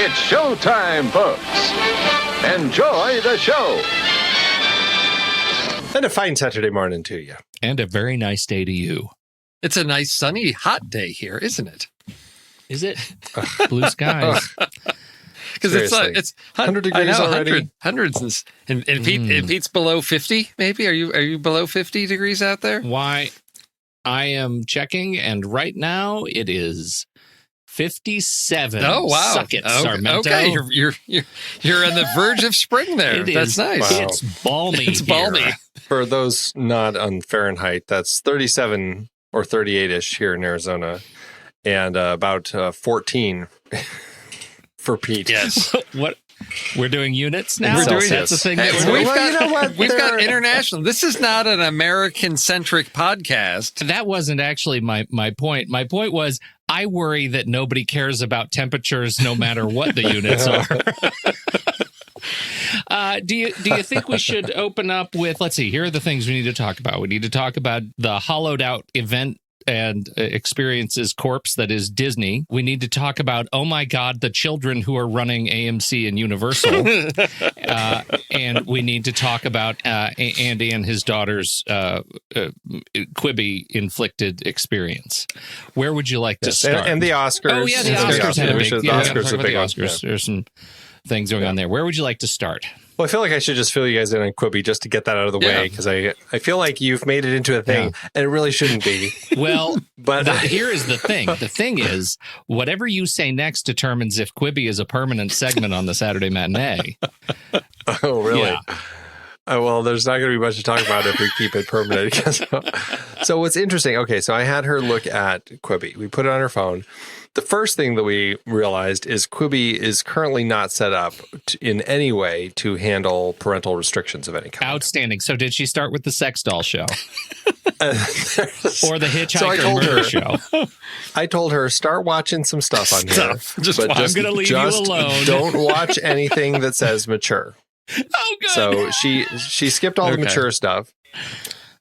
It's showtime, folks. Enjoy the show. And a fine Saturday morning to you. And a very nice day to you. It's a nice, sunny, hot day here, isn't it? Is it? Blue skies. Because it's 100 degrees already. Hundreds. And Pete's below 50, maybe? Are you below 50 degrees out there? Why, I am checking, and right now it is 57. Oh, wow. Suck it, okay. Sarmento. Okay, you're on the verge of spring there. That's nice. Wow. It's balmy. It's balmy. Here. For those not on Fahrenheit, that's 37 or 38-ish here in Arizona, and about 14 for Pete. Yes. What? We're doing units now? That's the thing. We've got international. This is not an American-centric podcast. That wasn't actually my point. My point was, I worry that nobody cares about temperatures no matter what the units are. Do you think we should open up with, let's see, here are the things we need to talk about. We need to talk about the hollowed out event and experiences corpse that is Disney. We need to talk about, oh my God, the children who are running AMC and Universal. And we need to talk about Andy and his daughter's Quibi inflicted experience. Where would you like to start? And the Oscars. Oh yeah, the Oscars had a big, the Oscars are big. Oscars. There's some things going on there. Where would you like to start? Well, I feel like I should just fill you guys in on Quibi just to get that out of the way, because I feel like you've made it into a thing, and it really shouldn't be. Well, but here is the thing. The thing is, whatever you say next determines if Quibi is a permanent segment on the Saturday matinee. Oh, really? Yeah. Well, there's not going to be much to talk about if we keep it permanent. So what's interesting, okay, so I had her look at Quibi. We put it on her phone. The first thing that we realized is Quibi is currently not set up in any way to handle parental restrictions of any kind. Outstanding. So did she start with the sex doll show? Or the Hitchhiker so murder show? I told her, start watching some stuff on here. I'm going to leave you alone. Don't watch anything that says mature. Oh, good. So she skipped all the mature stuff.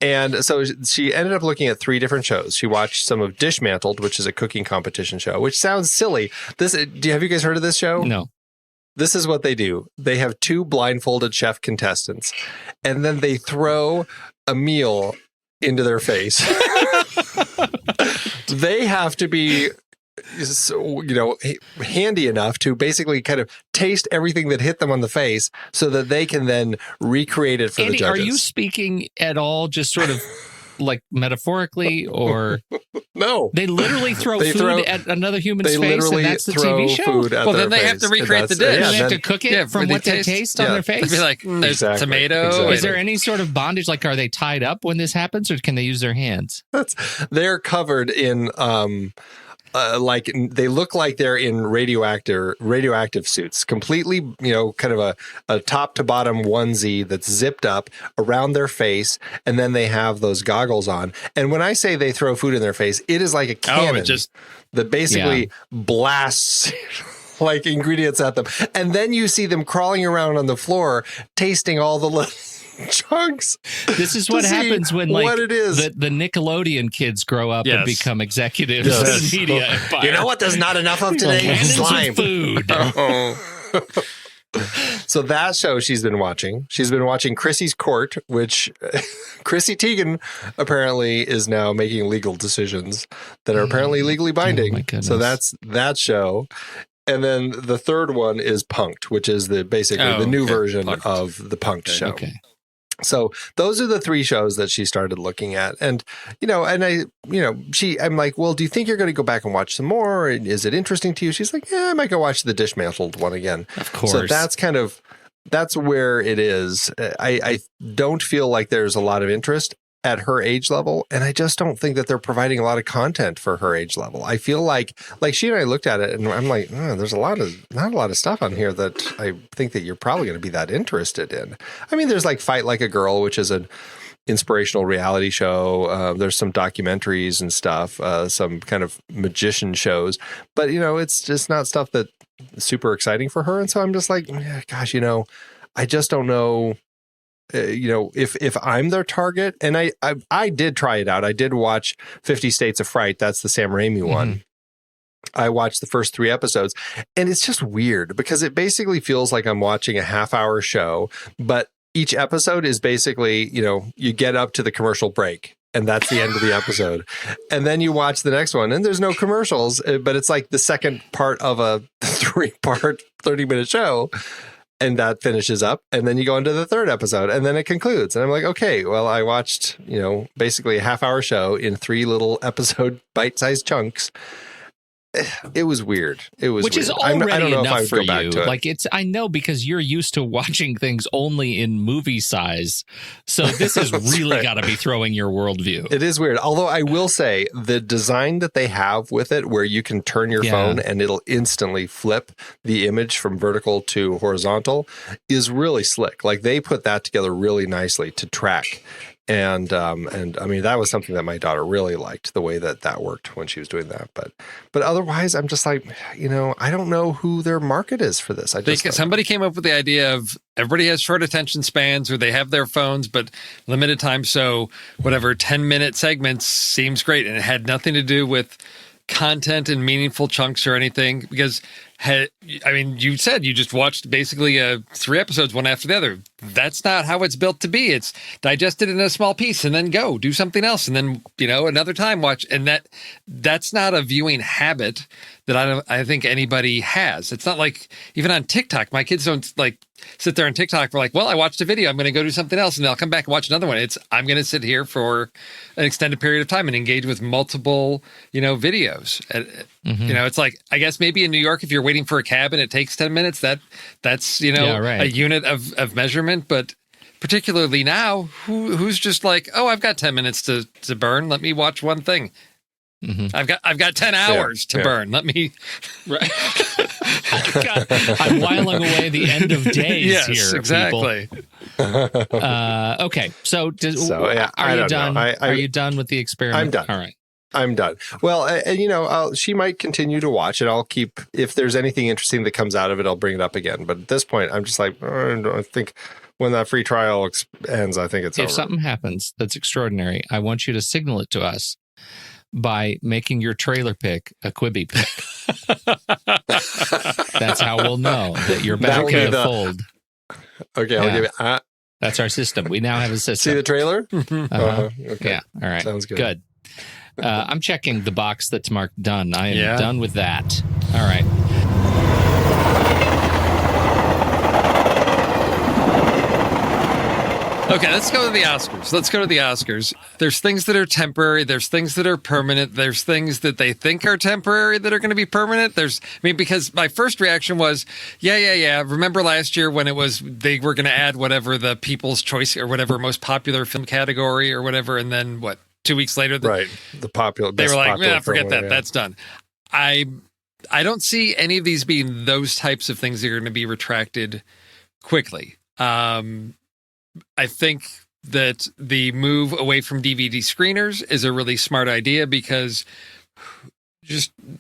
And so she ended up looking at 3 different shows. She watched some of Dishmantled, which is a cooking competition show, which sounds silly. Have you guys heard of this show? No. This is what they do. They have 2 blindfolded chef contestants, and then they throw a meal into their face. They have to be, handy enough to basically kind of taste everything that hit them on the face so that they can then recreate it for Andy, the judges. Are you speaking at all just sort of like metaphorically, or no? They literally throw food at another human's face, and that's the TV show? Well, then they have to recreate the dish. They have to cook it from what they taste on their face? They'd be like, there's tomato. Exactly. Is there any sort of bondage? Like, are they tied up when this happens, or can they use their hands? They're covered in like they look like they're in radioactive suits, completely, kind of a top to bottom onesie that's zipped up around their face, and then they have those goggles on. And when I say they throw food in their face, it is like a cannon that basically blasts like ingredients at them, and then you see them crawling around on the floor, tasting all the little chunks. This is what happens when the Nickelodeon kids grow up and become executives in the media empire. You know what there's not enough of today? Slime. Food. So that show she's been watching. She's been watching Chrissy's Court, which Chrissy Teigen apparently is now making legal decisions that are apparently legally binding. Oh my goodness. So that's that show. And then the third one is Punk'd, which is the new version of the Punk'd show. Okay. So those are the 3 shows that she started looking at. And, I'm like, well, do you think you're going to go back and watch some more? Is it interesting to you? She's like, yeah, I might go watch the Dishmantled one again. Of course. So that's where it is. I don't feel like there's a lot of interest at her age level, and I just don't think that they're providing a lot of content for her age level. I feel like she and I looked at it, and I'm like, there's not a lot of stuff on here that I think that you're probably going to be that interested in. I mean, there's like Fight Like a Girl, which is an inspirational reality show. There's some documentaries and stuff, some kind of magician shows, but it's just not stuff that's super exciting for her. And so I'm just like, gosh, I just don't know. If I'm their target, and I did try it out. I did watch 50 States of Fright. That's the Sam Raimi one. I watched the first 3 episodes, and it's just weird because it basically feels like I'm watching a half-hour show, but each episode is basically, you get up to the commercial break, and that's the end of the episode. And then you watch the next one, and there's no commercials, but it's like the second part of a 3-part, 30-minute show. And that finishes up. And then you go into the 3rd episode, and then it concludes. And I'm like, okay, well, I watched, basically a half-hour show in 3 little episode bite-sized chunks. It was weird. Which is already I don't know enough if I would for go back you. to it. Like I know, because you're used to watching things only in movie size. So this has really got to be throwing your worldview. It is weird. Although I will say the design that they have with it, where you can turn your phone and it'll instantly flip the image from vertical to horizontal, is really slick. Like they put that together really nicely to track. And I mean, that was something that my daughter really liked, the way that worked when she was doing that. But otherwise, I'm just like, I don't know who their market is for this. Somebody came up with the idea of everybody has short attention spans, or they have their phones, but limited time. So whatever 10-minute segments seems great. And it had nothing to do with content and meaningful chunks or anything, because you said you just watched basically 3 episodes, one after the other. That's not how it's built to be. It's digested in a small piece and then go do something else, and then another time watch. And that's not a viewing habit that I think anybody has. It's not like even on TikTok. My kids don't like sit there on TikTok for like, well, I watched a video, I'm going to go do something else, and I'll come back and watch another one. I'm going to sit here for an extended period of time and engage with multiple videos. It's like, I guess maybe in New York, if you're waiting for a cab and it takes 10 minutes, that's a unit of measurement. But particularly now, who's just like, oh, I've got 10 minutes to burn, let me watch one thing. Mm-hmm. I've got 10 hours to burn. Let me. Right. I'm whiling away the end of days here. Exactly. Okay. So are you done? Are you done with the experiment? I'm done. All right. I'm done. Well, and she might continue to watch it. I'll keep, if there's anything interesting that comes out of it, I'll bring it up again. But at this point, I'm just like, I think when that free trial ends, I think it's over. If something happens that's extraordinary, I want you to signal it to us by making your trailer pick a Quibi pick. That's how we'll know that you're back in the fold. Okay, I'll give it. That's our system. We now have a system. See the trailer? Okay. Yeah. All right. Sounds good. Good. I'm checking the box that's marked done. I am done with that. All right. Okay, let's go to the Oscars. There's things that are temporary. There's things that are permanent. There's things that they think are temporary that are going to be permanent. Because my first reaction was, yeah. Remember last year when they were going to add whatever the People's Choice or whatever most popular film category or whatever, and then 2 weeks later, the popular. They were like, forget that. Yeah. That's done. I don't see any of these being those types of things that are going to be retracted quickly. I think that the move away from DVD screeners is a really smart idea, because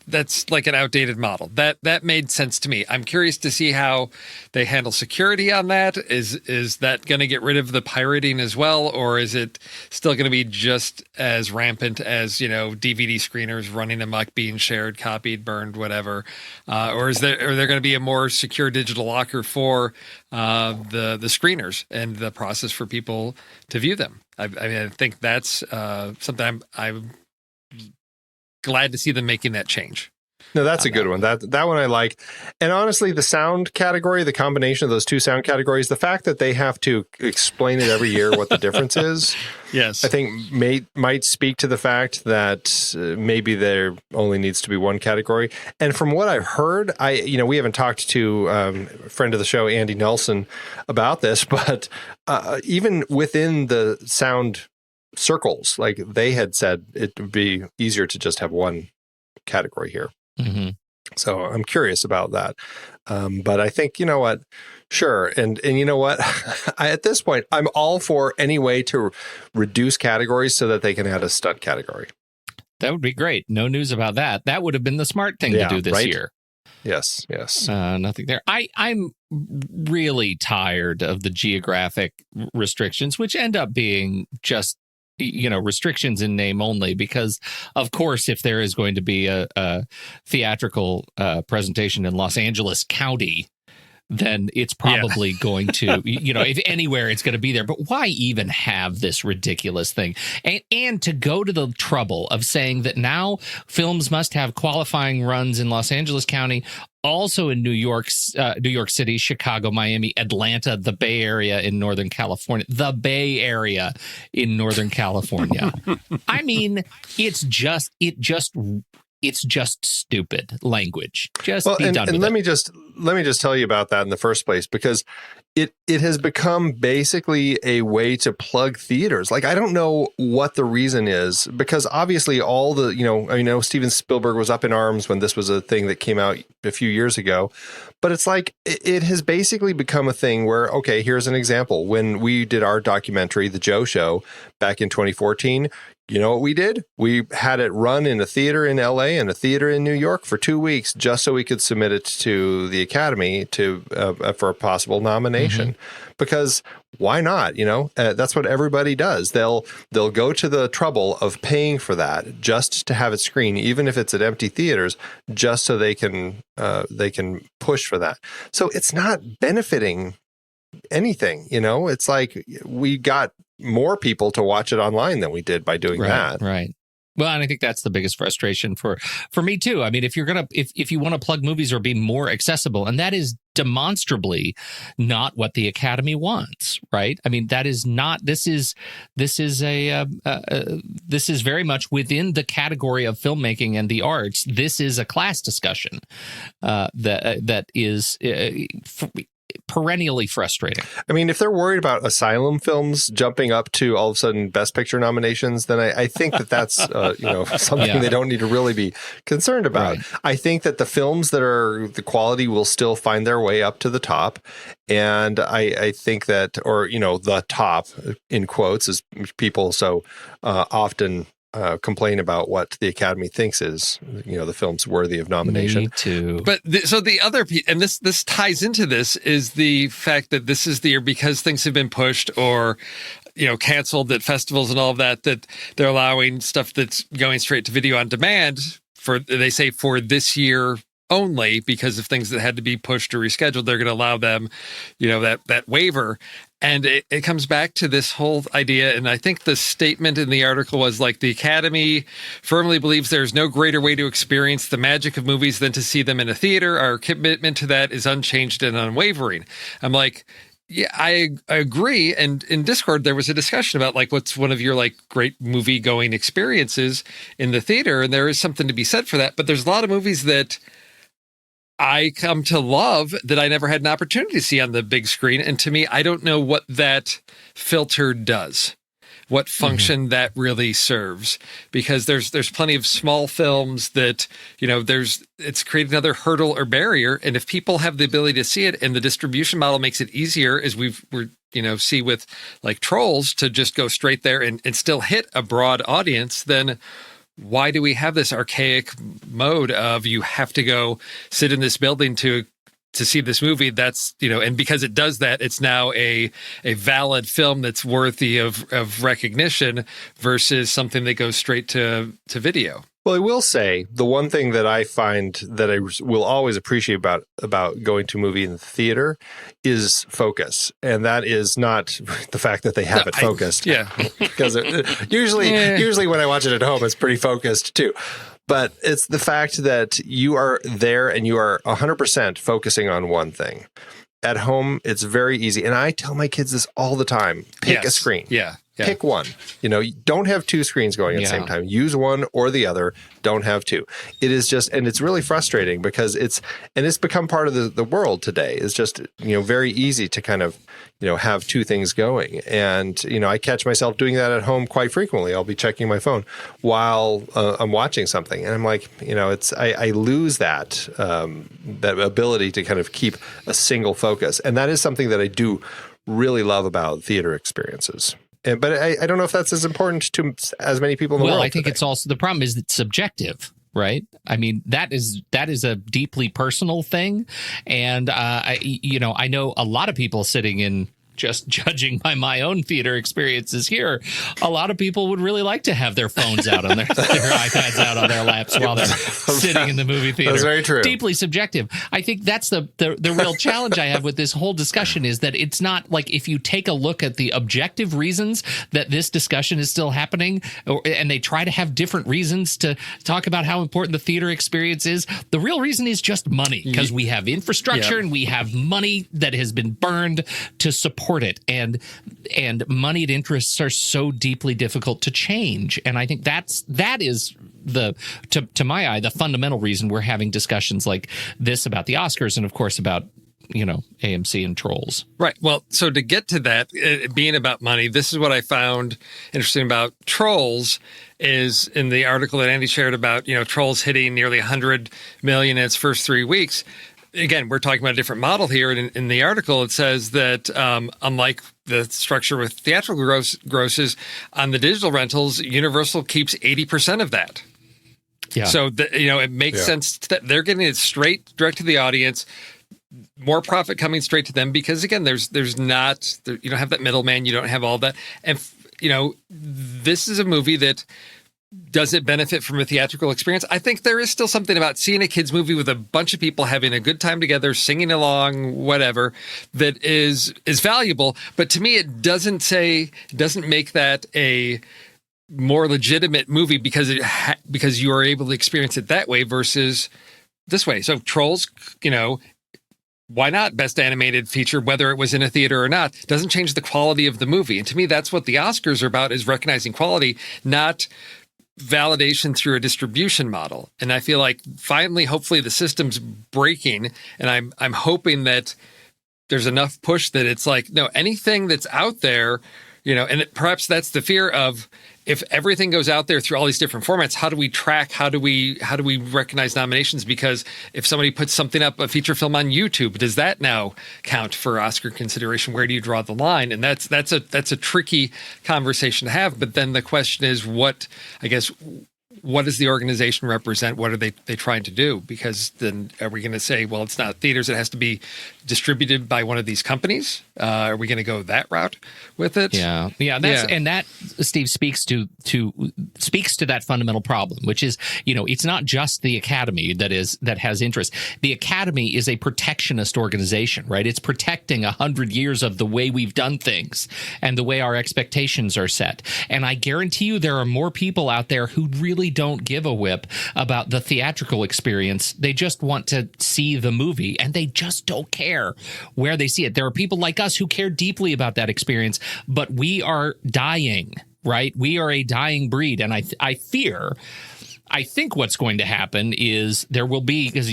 that's like an outdated model. That made sense to me. I'm curious to see how they handle security on that. Is that going to get rid of the pirating as well, or is it still going to be just as rampant as DVD screeners running amok, being shared, copied, burned, whatever? Or are there going to be a more secure digital locker for the screeners and the process for people to view them? I think that's something I'm glad to see them making that change. No, that's a good one. That one I like. And honestly, the sound category, the combination of those 2 sound categories, the fact that they have to explain it every year what the difference is, yes, I think might speak to the fact that maybe there only needs to be one category. And from what I've heard, we haven't talked to a friend of the show, Andy Nelson, about this, but even within the sound circles, like they had said, it would be easier to just have one category here. Mm-hmm. So I'm curious about that. But I think, you know what? Sure. And you know what? At this point, I'm all for any way to reduce categories so that they can add a stunt category. That would be great. No news about that. That would have been the smart thing to do this year. Yes. Nothing there. I'm really tired of the geographic restrictions, which end up being just restrictions in name only, because of course, if there is going to be a theatrical presentation in Los Angeles County, then it's probably going to, if anywhere, it's going to be there. But why even have this ridiculous thing? And to go to the trouble of saying that now films must have qualifying runs in Los Angeles County, also in New York City, Chicago, Miami, Atlanta, the Bay Area in Northern California, the Bay Area in Northern California. I mean, it's just stupid language. Just be done with it. Let me just tell you about that in the first place, because it has become basically a way to plug theaters. Like, I don't know what the reason is, because obviously all the, I know Steven Spielberg was up in arms when this was a thing that came out a few years ago, but it's like, it has basically become a thing where, okay, here's an example. When we did our documentary, The Joe Show, back in 2014, you know what we did? We had it run in a theater in LA and a theater in New York for 2 weeks, just so we could submit it to the Academy for a possible nomination. Because why not? That's what everybody does. They'll go to the trouble of paying for that just to have it screen, even if it's at empty theaters, just so they can push for that. So it's not benefiting anything. It's like we got more people to watch it online than we did by doing that. Right. Well, and I think that's the biggest frustration for me too. I mean, if you want to plug movies or be more accessible, and that is demonstrably not what the Academy wants, right? I mean, that is not. This is very much within the category of filmmaking and the arts. This is a class discussion that is perennially frustrating. I mean, if they're worried about asylum films jumping up to all of a sudden Best Picture nominations, then I think that's something they don't need to really be concerned about. Right. I think that the films that are the quality will still find their way up to the top, and I think that, or the top in quotes, as people so often complain about what the Academy thinks is, the film's worthy of nomination. Me too. But so the other piece, and this ties into this, is the fact that this is the year, because things have been pushed or canceled at festivals and all of that they're allowing stuff that's going straight to video on demand for this year only, because of things that had to be pushed or rescheduled. They're going to allow them, that waiver. And it comes back to this whole idea, and I think the statement in the article was like, the Academy firmly believes there's no greater way to experience the magic of movies than to see them in a theater. Our commitment to that is unchanged and unwavering. I'm like, yeah, I agree. And in Discord, there was a discussion about like, what's one of your like great movie going experiences in the theater? And there is something to be said for that. But there's a lot of movies that I come to love that I never had an opportunity to see on the big screen. And to me, I don't know what that filter does, what function that really serves, because there's plenty of small films that, it's created another hurdle or barrier. And if people have the ability to see it, and the distribution model makes it easier, as we're see with like Trolls, to just go straight there and still hit a broad audience, then why do we have this archaic mode of you have to go sit in this building to see this movie? That's, and because it does that, it's now a valid film that's worthy of recognition versus something that goes straight to video. Well, I will say the one thing that I find that I will always appreciate about going to a movie in the theater is focus. And that is not the fact that they have it focused. Because usually when I watch it at home, it's pretty focused too. But it's the fact that you are there and you are 100% focusing on one thing. At home, it's very easy. And I tell my kids this all the time. Pick a screen. Yeah. Pick one. You don't have two screens going at the same time. Use one or the other. Don't have two. It is just, and it's really frustrating because it's become part of the world today. It's just, very easy to kind of, have two things going. And, I catch myself doing that at home quite frequently. I'll be checking my phone while I'm watching something. And I'm like, I lose that ability to kind of keep a single focus. And that is something that I do really love about theater experiences. But I don't know if that's as important to as many people in the world. Well, I think it's also, the problem is it's subjective, right? I mean, that is a deeply personal thing. And, I know a lot of people sitting in just judging by my own theater experiences here, a lot of people would really like to have their phones out on their iPads out on their laps while they're sitting in the movie theater. That's very true. Deeply subjective. I think that's the real challenge I have with this whole discussion is that it's not like if you take a look at the objective reasons that this discussion is still happening, and they try to have different reasons to talk about how important the theater experience is, the real reason is just money, because we have infrastructure and we have money that has been burned to support it, and moneyed interests are so deeply difficult to change. And I think that is to my eye the fundamental reason we're having discussions like this about the Oscars, and of course about AMC and Trolls. Right. Well, so to get to that, it being about money, this is what I found interesting about Trolls is in the article that Andy shared about, Trolls hitting nearly 100 million in its first 3 weeks. Again, we're talking about a different model here. And in the article, it says that unlike the structure with theatrical grosses, on the digital rentals, Universal keeps 80% of that. Yeah. So, it makes sense that they're getting it straight, direct to the audience, more profit coming straight to them because, again, you don't have that middleman, you don't have all that. And, this is a movie that does it benefit from a theatrical experience? I think there is still something about seeing a kids movie with a bunch of people having a good time together, singing along, whatever, that is valuable. But to me, it doesn't make that a more legitimate movie because you are able to experience it that way versus this way. So Trolls, why not best animated feature, whether it was in a theater or not, doesn't change the quality of the movie. And to me, that's what the Oscars are about, is recognizing quality, not validation through a distribution model. And I feel like finally, hopefully the system's breaking, and I'm hoping that there's enough push that it's like, no, anything that's out there, and perhaps that's the fear of, if everything goes out there through all these different formats, how do we track? How do we recognize nominations? Because if somebody puts something up, a feature film on YouTube, does that now count for Oscar consideration? Where do you draw the line? And that's a tricky conversation to have. But then the question is, what does the organization represent? What are they trying to do? Because then are we going to say, well, it's not theaters, it has to be distributed by one of these companies? Are we going to go that route with it? Yeah. And that, Steve, speaks to that fundamental problem, which is, it's not just the Academy that has interest. The Academy is a protectionist organization, right? It's protecting 100 years of the way we've done things and the way our expectations are set. And I guarantee you there are more people out there who really don't give a whip about the theatrical experience. They just want to see the movie, and they just don't care where they see it. There are people like us who care deeply about that experience, but we are dying, right? We are a dying breed. And I think what's going to happen is there will be, because,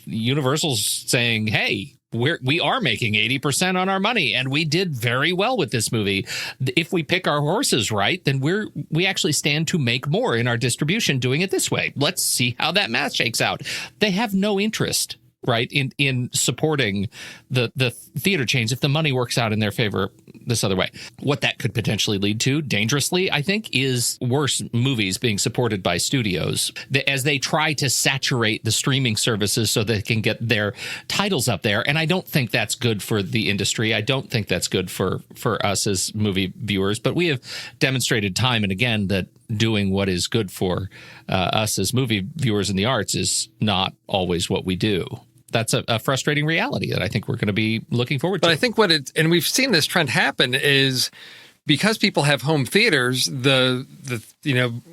Universal's saying, hey, we are making 80% on our money, and we did very well with this movie. If we pick our horses right, then we actually stand to make more in our distribution doing it this way. Let's see how that math shakes out. They have no interest, right, in supporting the theater chains if the money works out in their favor this other way. What that could potentially lead to, dangerously, I think, is worse movies being supported by studios as they try to saturate the streaming services so they can get their titles up there. And I don't think that's good for the industry. I don't think that's good for us as movie viewers. But we have demonstrated time and again that doing what is good for us as movie viewers in the arts is not always what we do. That's a frustrating reality that I think we're going to be looking forward to. But I think and we've seen this trend happen, is because people have home theaters, the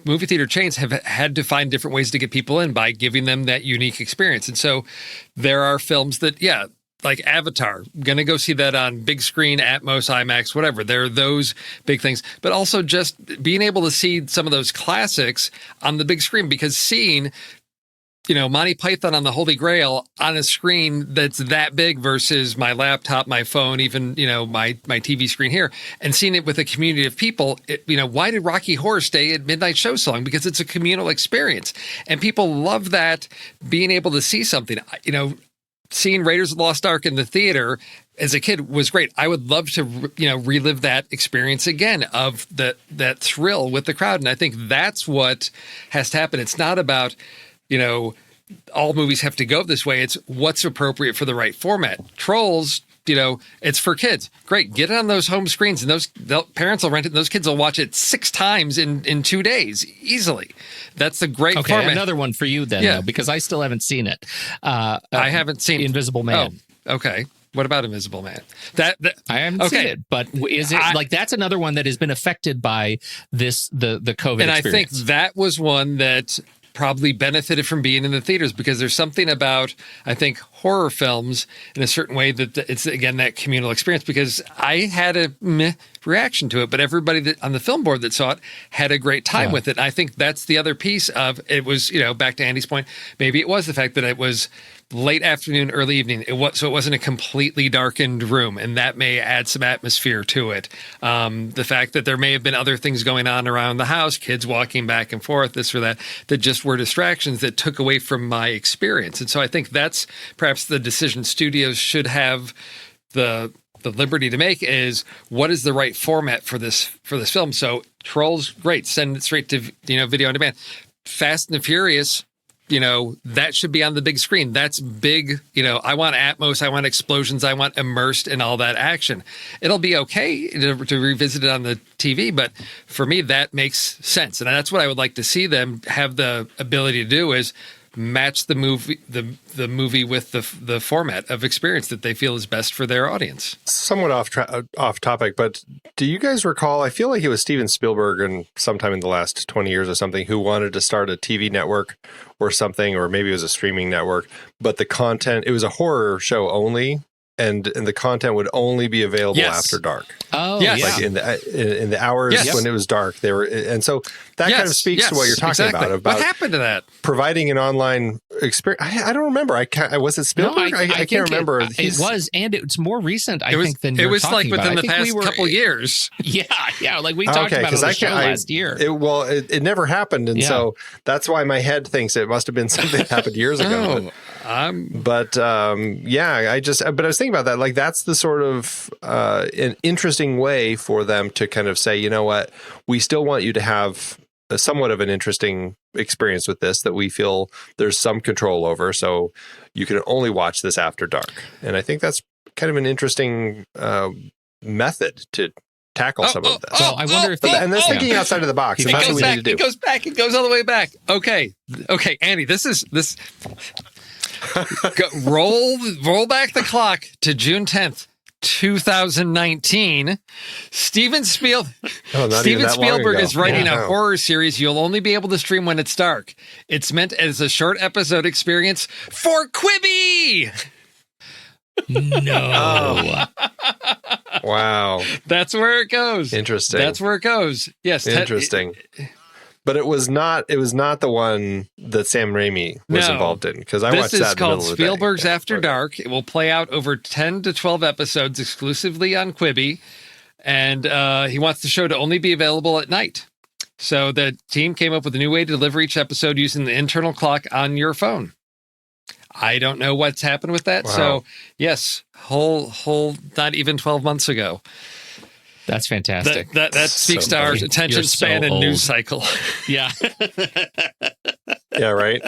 movie theater chains have had to find different ways to get people in by giving them that unique experience. And so there are films that, like Avatar, going to go see that on big screen, Atmos, IMAX, whatever. There are those big things. But also just being able to see some of those classics on the big screen, because seeing Monty Python on the Holy Grail on a screen that's that big versus my laptop, my phone, even, my TV screen here, and seeing it with a community of people, why did Rocky Horror stay at midnight show so long? Because it's a communal experience. And people love that, being able to see something. Seeing Raiders of the Lost Ark in the theater as a kid was great. I would love to, relive that experience again of that thrill with the crowd. And I think that's what has to happen. It's not about, all movies have to go this way. It's what's appropriate for the right format. Trolls it's for kids. Great. Get it on those home screens, and those parents will rent it, and those kids will watch it 6 times in 2 days easily. That's a great format. Another one for you then, though, because I still haven't seen it. I haven't seen Invisible Man. Oh, okay. What about Invisible Man? I haven't seen it, but is it that's another one that has been affected by the COVID and experience? I think that was one that probably benefited from being in the theaters, because there's something about, I think, horror films in a certain way that it's, again, that communal experience, because I had a meh reaction to it, but everybody that on the film board that saw it had a great time with it. And I think that's the other piece of it was, back to Andy's point, maybe it was the fact that it was late afternoon, early evening. So it wasn't a completely darkened room, and that may add some atmosphere to it. The fact that there may have been other things going on around the house, kids walking back and forth, this or that just were distractions that took away from my experience. And so I think that's perhaps the decision studios should have the liberty to make, is what is the right format for this film. So Trolls, great, send it straight to video on demand. Fast and the Furious, that should be on the big screen. That's big. I want Atmos, I want explosions, I want immersed in all that action. It'll be okay to revisit it on the TV, but for me, that makes sense. And that's what I would like to see them have the ability to do, is match the movie with the format of experience that they feel is best for their audience. Somewhat off topic, but do you guys recall, I feel like it was Steven Spielberg and sometime in the last 20 years or something, who wanted to start a TV network or something, or maybe it was a streaming network, but the content, it was a horror show only, and the content would only be available after dark. Oh, yes. Like in the hours when it was dark, they were, and so that kind of speaks to what you're talking about. What happened to that? Providing an online experience. I don't remember. Was it Spielberg? No, I can't remember. It was, and it's more recent, I think, than it was talking like within about. the past couple years. Yeah, like we talked about it on the show last year. It never happened, and so that's why my head thinks it must have been something that happened years ago. But I was thinking about that. Like, that's the sort of an interesting way for them to kind of say, you know what, we still want you to have somewhat of an interesting experience with this that we feel there's some control over, so you can only watch this after dark. And I think that's kind of an interesting method to tackle some of this. Well, I wonder if and that's thinking outside of the box. And that's what we need to do. It goes back. It goes all the way back. Okay, Andy, this. Roll back the clock to June 10th. 2019. Steven Spielberg is writing a horror series you'll only be able to stream when it's dark. It's meant as a short episode experience for Quibi. No. Wow. That's where it goes. Interesting. That's where it goes. Yes. Interesting. But it was not the one that Sam Raimi was involved in, because I watched that in the middle of the day. This is called Spielberg's After Dark. It will play out over 10 to 12 episodes exclusively on Quibi, and he wants the show to only be available at night. So the team came up with a new way to deliver each episode using the internal clock on your phone. I don't know what's happened with that. Wow. So yes, whole not even 12 months ago. That's fantastic. That speaks to our attention span and news cycle. Yeah. Yeah, right.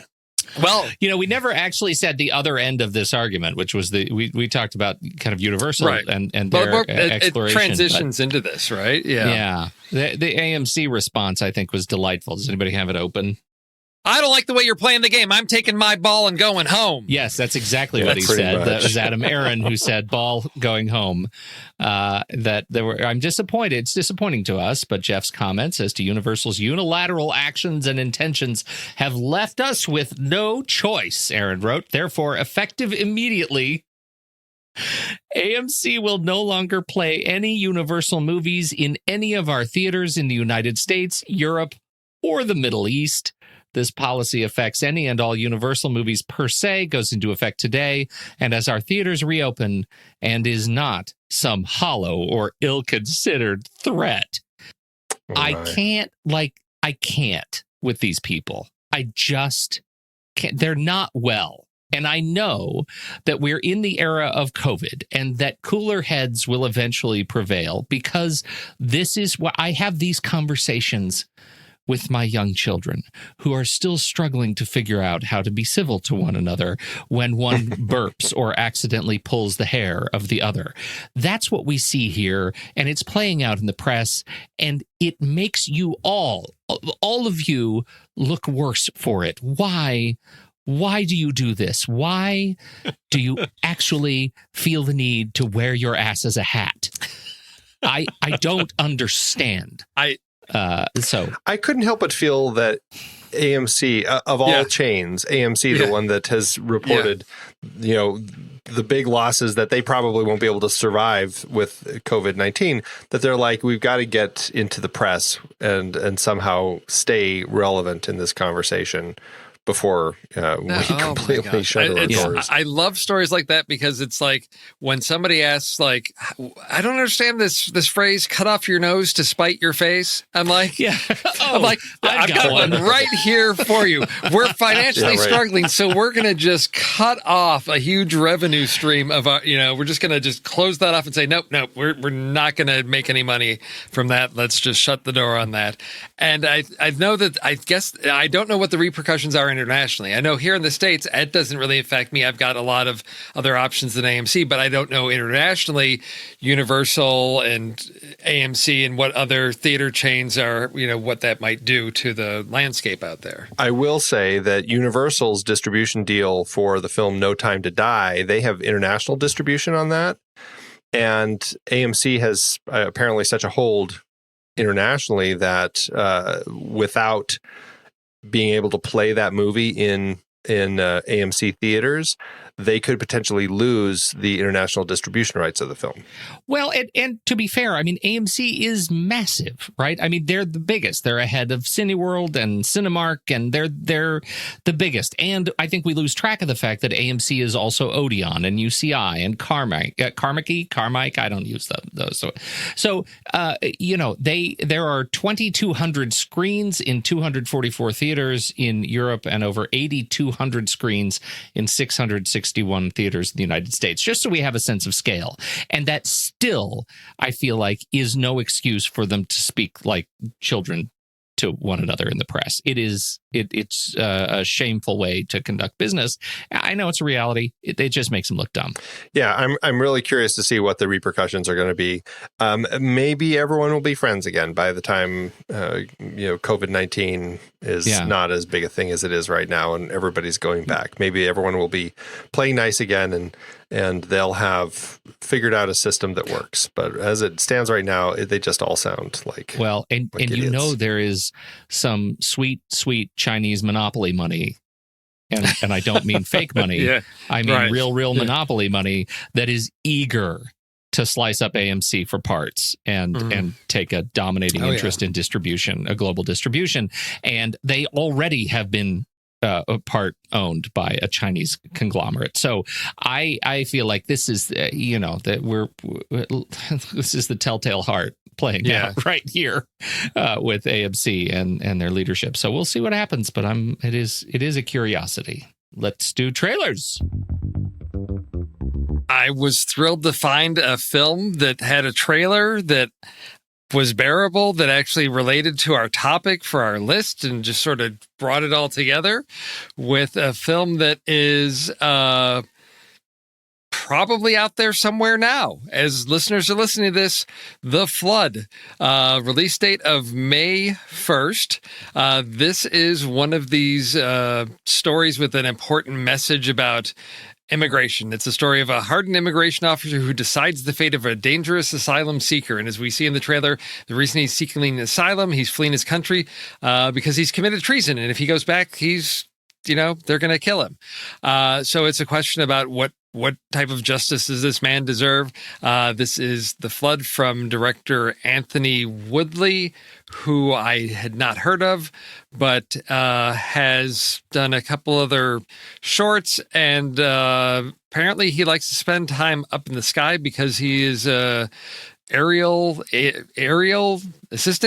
Well, we never actually said the other end of this argument, which was we talked about kind of Universal and their exploration. It transitions into this, right? Yeah. Yeah. The AMC response, I think, was delightful. Does anybody have it open? I don't like the way you're playing the game. I'm taking my ball and going home. Yes, that's exactly what he said. That was Adam Aaron who said ball going home. I'm disappointed. It's disappointing to us, but Jeff's comments as to Universal's unilateral actions and intentions have left us with no choice, Aaron wrote. Therefore, effective immediately, AMC will no longer play any Universal movies in any of our theaters in the United States, Europe, or the Middle East. This policy affects any and all Universal movies per se, goes into effect today, and as our theaters reopen, and is not some hollow or ill-considered threat. Right. I can't with these people. I just can't. They're not well. And I know that we're in the era of COVID and that cooler heads will eventually prevail, because this is what I have these conversations with my young children who are still struggling to figure out how to be civil to one another when one burps or accidentally pulls the hair of the other. That's what we see here, and it's playing out in the press, and it makes you all of you look worse for it. Why do you do this? Why do you actually feel the need to wear your ass as a hat? I don't understand. So I couldn't help but feel that AMC, of all chains, AMC, the one that has reported, the big losses that they probably won't be able to survive with COVID-19, that they're like, we've got to get into the press and somehow stay relevant in this conversation before we completely shut our doors. I love stories like that because it's like when somebody asks, like, I don't understand this phrase, cut off your nose to spite your face. I'm like, I've got one right here for you. We're financially struggling, so we're going to just cut off a huge revenue stream of our, we're just going to just close that off and say, nope, we're not going to make any money from that. Let's just shut the door on that. And I know that, I guess, I don't know what the repercussions are internationally. I know here in the States, it doesn't really affect me. I've got a lot of other options than AMC, but I don't know internationally, Universal and AMC and what other theater chains are, what that might do to the landscape out there. I will say that Universal's distribution deal for the film No Time to Die, they have international distribution on that. And AMC has apparently such a hold internationally that without being able to play that movie in AMC theaters, they could potentially lose the international distribution rights of the film. Well, and to be fair, I mean, AMC is massive, right? I mean, they're the biggest. They're ahead of Cineworld and Cinemark, and they're the biggest. And I think we lose track of the fact that AMC is also Odeon and UCI and Carmike. I don't use those. So there are 2,200 screens in 244 theaters in Europe and over 8,200 screens in 661 theaters in the United States, just so we have a sense of scale. And that still, I feel like, is no excuse for them to speak like children to one another in the press. It's a shameful way to conduct business. I know it's a reality. It just makes them look dumb. Yeah, I'm really curious to see what the repercussions are going to be. Maybe everyone will be friends again by the time COVID-19 is not as big a thing as it is right now, and everybody's going back. Maybe everyone will be playing nice again, and they'll have figured out a system that works. But as it stands right now, they just all sound like idiots. There is some sweet Chinese monopoly money, and I don't mean fake money. I mean real monopoly money that is eager to slice up AMC for parts and take a dominating interest in distribution, a global distribution. And they already have been part owned by a Chinese conglomerate. So I feel like this is that this is the telltale heart playing out right here with AMC and their leadership. So we'll see what happens, but it is a curiosity. Let's do trailers. I was thrilled to find a film that had a trailer that was bearable, that actually related to our topic for our list and just sort of brought it all together with a film that is probably out there somewhere now. As listeners are listening to this, The Flood, release date of May 1st. This is one of these stories with an important message about immigration. It's a story of a hardened immigration officer who decides the fate of a dangerous asylum seeker. And as we see in the trailer, the reason he's seeking asylum, he's fleeing his country because he's committed treason. And if he goes back, they're going to kill him. So it's a question about what type of justice does this man deserve? This is The Flood from director Anthony Woodley, who I had not heard of, but has done a couple other shorts. And apparently he likes to spend time up in the sky because he is assistant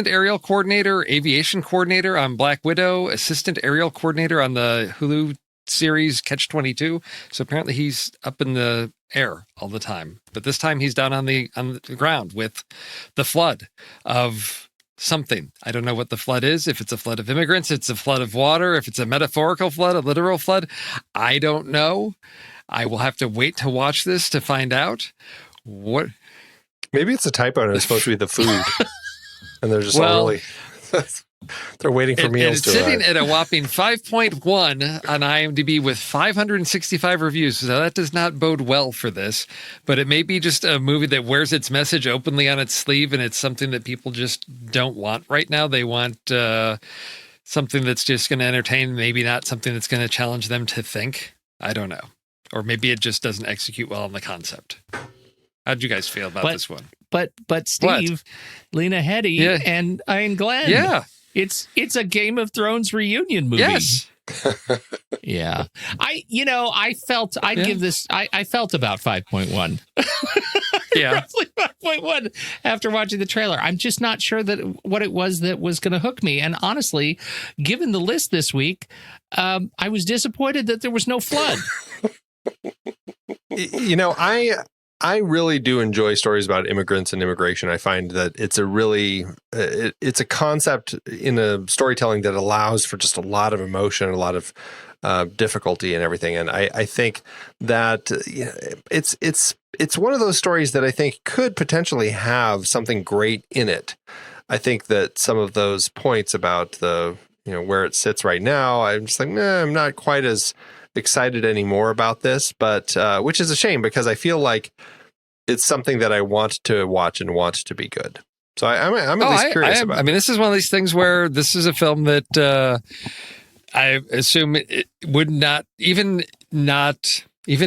aerial coordinator, aviation coordinator on Black Widow, assistant aerial coordinator on the Hulu series Catch 22. So apparently he's up in the air all the time, but this time he's down on the ground with The Flood of something. I don't know what the flood is. If it's a flood of immigrants, it's a flood of water. If it's a metaphorical flood, a literal flood, I don't know. I will have to wait to watch this to find out. What? Maybe it's a typo and it's supposed to be the food. And they're just all really... They're waiting for meals to arrive. It's sitting at a whopping 5.1 on IMDb with 565 reviews. So that does not bode well for this. But it may be just a movie that wears its message openly on its sleeve, and it's something that people just don't want right now. They want something that's just going to entertain, maybe not something that's going to challenge them to think. I don't know. Or maybe it just doesn't execute well on the concept. How'd you guys feel about this one? But Steve, Lena Headey and Ian Glenn. Yeah. It's a Game of Thrones reunion movie. Yes. Yeah. I felt give this I felt about 5.1. Yeah. Roughly 5.1 after watching the trailer. I'm just not sure that what it was that was going to hook me. And honestly, given the list this week, I was disappointed that there was no flood. I really do enjoy stories about immigrants and immigration. I find that it's a really, it's a concept in a storytelling that allows for just a lot of emotion, a lot of difficulty and everything. And I think that it's one of those stories that I think could potentially have something great in it. I think that some of those points about the, where it sits right now, I'm just like, I'm not quite as excited anymore about this, but which is a shame because I feel like it's something that I want to watch and want to be good. So I'm at least curious about it. I mean, this is one of these things where this is a film that I assume it would not, even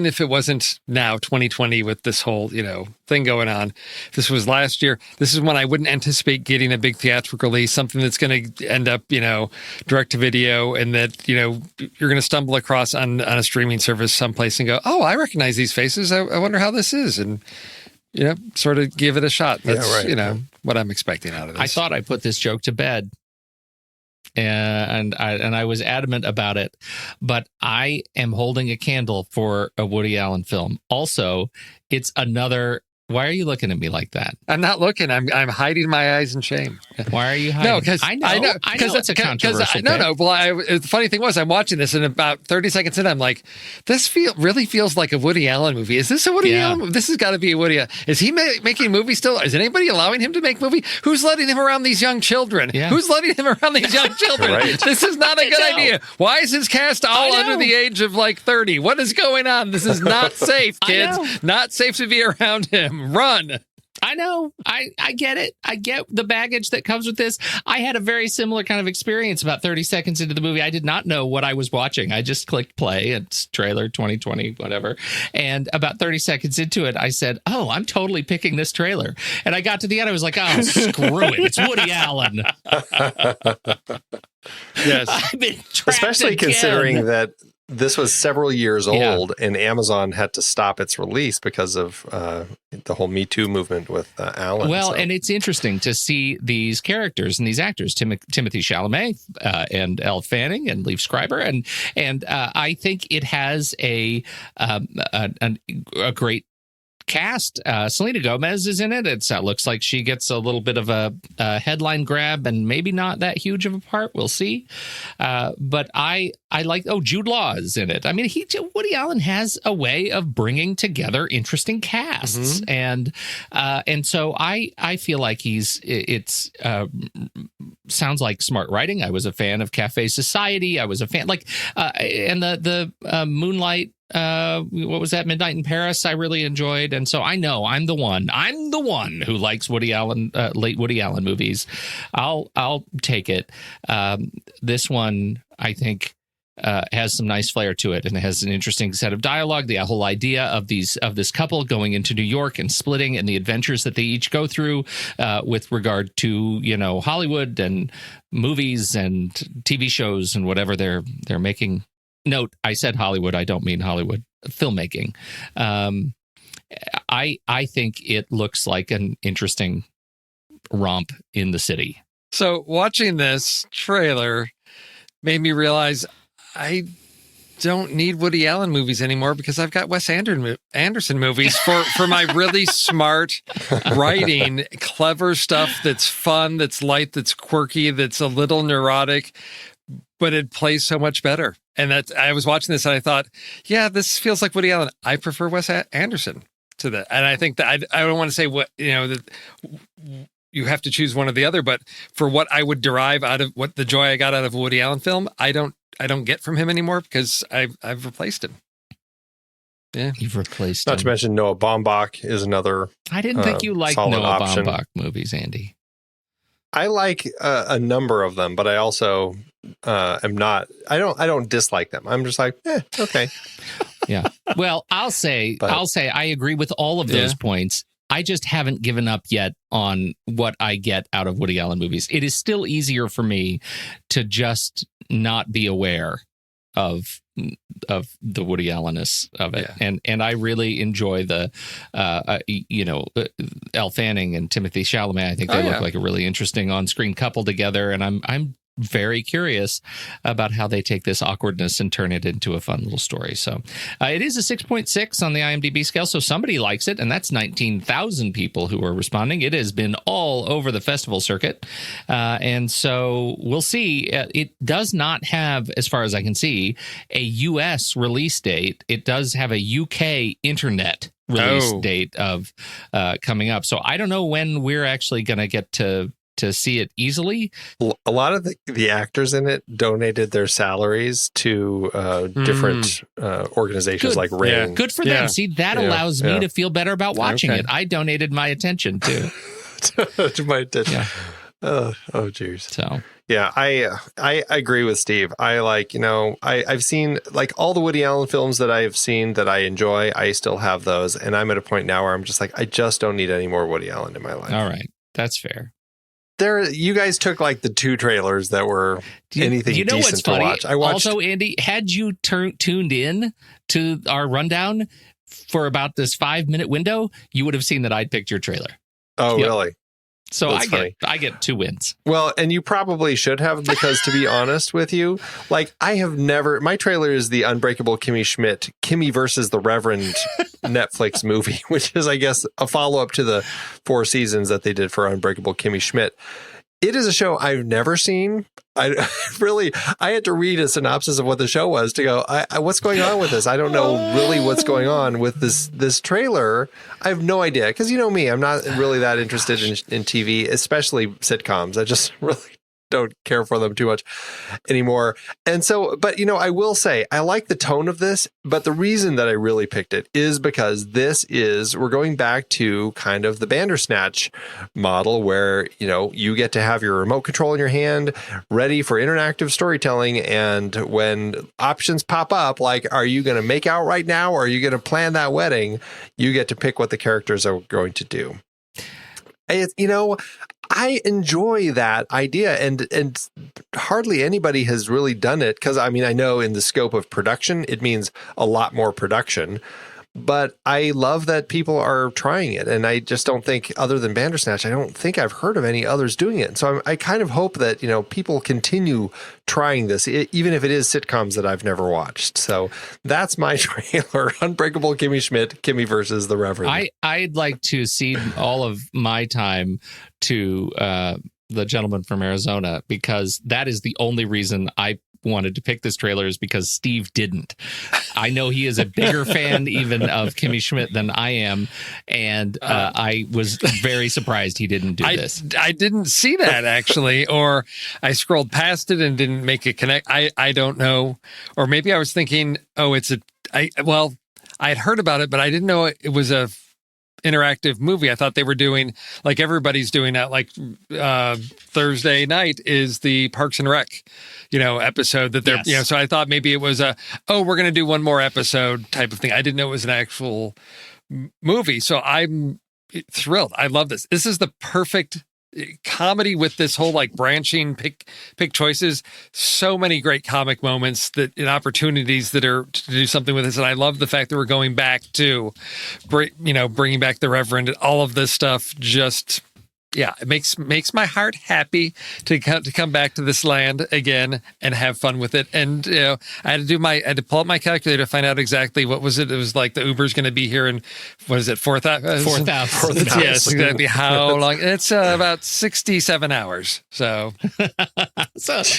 if it wasn't now 2020 with this whole, thing going on, if this was last year, this is one I wouldn't anticipate getting a big theatrical release, something that's going to end up, direct to video, and that, you're going to stumble across on a streaming service someplace and go, oh, I recognize these faces. I wonder how this is. And, sort of give it a shot. That's, what I'm expecting out of this. I thought I put this joke to bed. And I was adamant about it, but I am holding a candle for a Woody Allen film. Also, it's another. Why are you looking at me like that? I'm not looking. I'm hiding my eyes in shame. Why are you hiding? No, because I know it's a controversial. No. Well, the funny thing was, I'm watching this, and about 30 seconds in, I'm like, this really feels like a Woody Allen movie. Is this a Woody Allen movie? This has got to be a Woody Allen. Is he making movies still? Is anybody allowing him to make movie? Who's letting him around these young children? Yeah. Who's letting him around these young children? Right. This is not a good idea. Why is his cast all under the age of 30? What is going on? This is not safe, kids. Not safe to be around him. Run. I know. I get it. I get the baggage that comes with this. I had a very similar kind of experience about 30 seconds into the movie. I did not know what I was watching. I just clicked play. It's trailer 2020, whatever. And about 30 seconds into it, I said, oh, I'm totally picking this trailer. And I got to the end. I was like, oh, screw it. It's Woody Allen. Yes. I've been especially again. Considering that this was several years old and Amazon had to stop its release because of the whole Me Too movement with Allen. Well, and it's interesting to see these characters and these actors, Timothy Chalamet and Elle Fanning and Liev Schreiber. And I think it has a great cast. Selena Gomez is in it. It looks like she gets a little bit of a headline grab and maybe not that huge of a part. We'll see. But I like, Jude Law is in it. I mean, Woody Allen has a way of bringing together interesting casts. And so I feel like it's sounds like smart writing. I was a fan of Cafe Society. I was a fan and the Moonlight, what was that? Midnight in Paris. I really enjoyed. And so I know I'm the one who likes Woody Allen, late Woody Allen movies. I'll take it. This one, I think, has some nice flair to it, and it has an interesting set of dialogue. The whole idea of this couple going into New York and splitting, and the adventures that they each go through with regard to Hollywood and movies and TV shows and whatever they're making. Note, I said Hollywood. I don't mean Hollywood filmmaking. I think it looks like an interesting romp in the city. So watching this trailer made me realize I don't need Woody Allen movies anymore because I've got Wes Anderson movies for my really smart writing, clever stuff that's fun, that's light, that's quirky, that's a little neurotic, but it plays so much better. And I was watching this and I thought, yeah, this feels like Woody Allen. I prefer Wes Anderson to that. And I think that I don't want to say that you have to choose one or the other, but for what I would derive out of what the joy I got out of a Woody Allen film, I don't get from him anymore because I've replaced him. Yeah, you've replaced him. Not to mention Noah Baumbach is another. I didn't think you liked Noah option. Baumbach movies, Andy. I like a number of them, but I also am not. I don't dislike them. I'm just like, okay. Yeah. Well, I'll say I agree with all of those points. I just haven't given up yet on what I get out of Woody Allen movies. It is still easier for me to just not be aware of the Woody Allenness of it. Yeah. And I really enjoy the, Elle Fanning and Timothée Chalamet. I think they look like a really interesting on-screen couple together. And I'm very curious about how they take this awkwardness and turn it into a fun little story. So it is a 6.6 on the IMDb scale. So somebody likes it, and that's 19,000 people who are responding. It has been all over the festival circuit. And so we'll see. It does not have, as far as I can see, a U.S. release date. It does have a UK internet release date of coming up. So I don't know when we're actually going to get to see it easily. A lot of the actors in it donated their salaries to different organizations like Ring. Yeah. Good for them. See, that allows me to feel better about watching it. I donated my attention too. To my attention. Yeah. Oh, geez. So yeah, I agree with Steve. I like, I've seen like all the Woody Allen films that I've seen that I enjoy. I still have those, and I'm at a point now where I'm just like, I just don't need any more Woody Allen in my life. All right, that's fair. You guys took like the 2 trailers that were anything decent to watch. I watched. Also, Andy, had you tuned in to our rundown for about this 5-minute window, you would have seen that I'd picked your trailer. Oh, really? So I get 2 wins. Well, and you probably should have, because to be honest with you, like I have never, my trailer is the Unbreakable Kimmy Schmidt, Kimmy versus the Reverend Netflix movie, which is, I guess, a follow-up to the 4 seasons that they did for Unbreakable Kimmy Schmidt. It is a show I've never seen. I had to read a synopsis of what the show was to go, what's going on with this? I don't know really what's going on with this trailer. I have no idea. Because you know me, I'm not really that interested in TV, especially sitcoms. I just really don't care for them too much anymore. And so, but I will say I like the tone of this, but the reason that I really picked it is because we're going back to kind of the Bandersnatch model where, you get to have your remote control in your hand ready for interactive storytelling. And when options pop up, like, are you going to make out right now? Or are you going to plan that wedding? You get to pick what the characters are going to do. I enjoy that idea, and hardly anybody has really done it because, I know in the scope of production, it means a lot more production, but I love that people are trying it, and I just don't think, other than Bandersnatch, I don't think I've heard of any others doing it. So I kind of hope that, people continue trying this, even if it is sitcoms that I've never watched. So that's my trailer, Unbreakable Kimmy Schmidt, Kimmy versus the Reverend. I'd like to cede all of my time to the gentleman from Arizona, because that is the only reason I wanted to pick this trailer, is because Steve didn't. I know he is a bigger fan even of Kimmy Schmidt than I am, and I was very surprised he didn't do this. I didn't see that, actually, or I scrolled past it and didn't make a connect. I don't know, or maybe I was thinking, I had heard about it, but I didn't know it was a interactive movie. I thought they were doing, like everybody's doing that, like Thursday night is the Parks and Rec, episode that they're, so I thought maybe it was we're going to do one more episode type of thing. I didn't know it was an actual movie. So I'm thrilled. I love this. This is the perfect comedy with this whole like branching pick choices. So many great comic moments and opportunities that are to do something with this. And I love the fact that we're going back to, bringing back the Reverend and all of this stuff. Just yeah, it makes my heart happy to come back to this land again and have fun with it. And I had to pull up my calculator to find out exactly what was it. It was like the Uber's going to be here in 4,000. 4,000. Yes, exactly. How long? It's about 67 hours. So,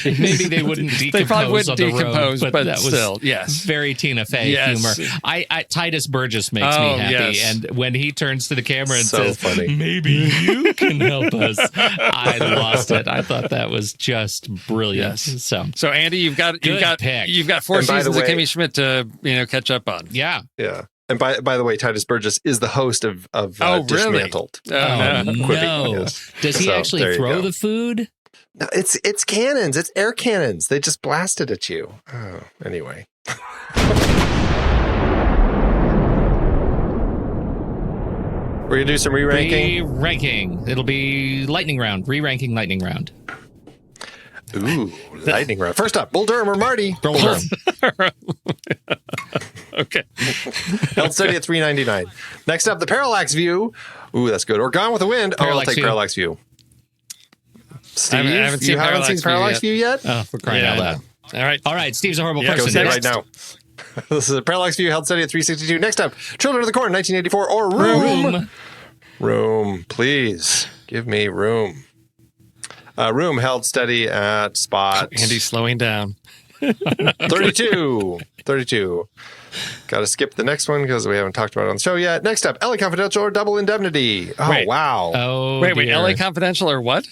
maybe they wouldn't decompose. They probably wouldn't on the decompose, road, but that was still, yes, very Tina Fey humor. Titus Burgess makes me happy, and when he turns to the camera and says, funny. "Maybe you can help us," I lost it. I thought that was just brilliant. Yes. So Andy, you've got pick. 4 And by the seasons of way- Kimmy Schmidt to catch up on. Yeah. Yeah. And by the way, Titus Burgess is the host of really? Dismantled. Oh, Quibi, no. yes. Does he So, actually there you throw go. the food? No, it's cannons. It's air cannons. They just blasted at you. Oh, anyway. We're going to do some re-ranking. Re-ranking. It'll be lightning round. Re-ranking lightning round. Ooh, lightning round. First up, Bull Durham or Marty? Bull Durham. Okay. Held steady at $3.99. Next up, the Parallax View. Ooh, that's good. Or Gone with the Wind. I'll Parallax take View. Parallax View. Steve, I haven't seen you haven't Parallax seen Parallax View View yet? Oh, for crying out loud. All right. Steve's a horrible Yeah, Go person. see it Next. right now. This is a Parallax View held steady at $3.62. Next up, Children of the Corn, 1984, or Room. Room, please. Give me Room. Room held steady at spot Andy's slowing down. 32. 32. Got to skip the next one because we haven't talked about it on the show yet. Next up, LA Confidential or Double Indemnity. Oh, Wait. wow. Oh, Wait, dear. LA Confidential or what?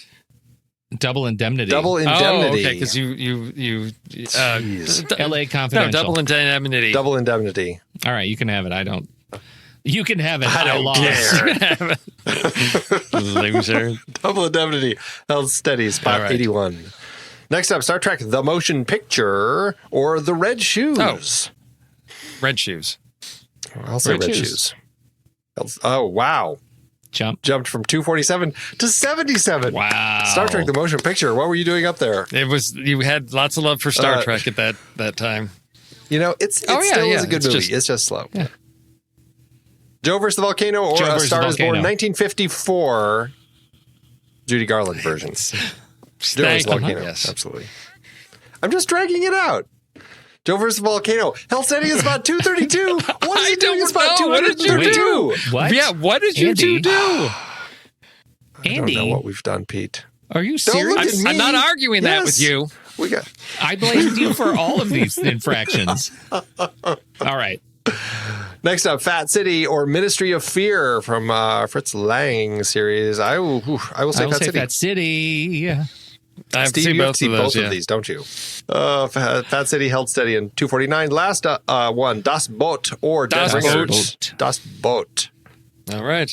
Double Indemnity. Double Oh, Indemnity. okay, because Jeez. LA no, Confidential. Double Indemnity. Double Indemnity. All right, you can have it. I don't. You can have it. I don't lost. care. Loser. Double Indemnity held steady, spot All right. 81. Next up, Star Trek The Motion Picture or The Red Shoes. Red Shoes. I'll say Red Red Shoes. Shoes. Oh, wow. Jumped from 247 to 77. Wow. Star Trek The Motion Picture. What were you doing up there? You had lots of love for Star Trek at that time. You know, it still is a good movie. It's just slow. Yeah. Joe versus the Volcano or Joe A versus Star is Born, Volcano. 1954 Judy Garland version. Joe versus Thank you. Volcano. Yes. Absolutely. I'm just dragging it out. Joe versus Volcano. Hell Steady is about 232. What is he doing? It's about know. What did you 232. What? Yeah, what did you Andy? two do? I Andy, don't know what we've done, Pete. are you Don't look serious? at me. I'm not arguing that Yes. with you. We got I blamed you for all of these infractions. All right. next up, Fat City or Ministry of Fear from Fritz Lang series. I will say I will Fat say City. Fat City. I have Steve, seen you have both to see of those. both of these, don't you? Fat City held steady in 249. Last one, Das Boot or Dead Das Ringers. Boot. Das Boot. All right.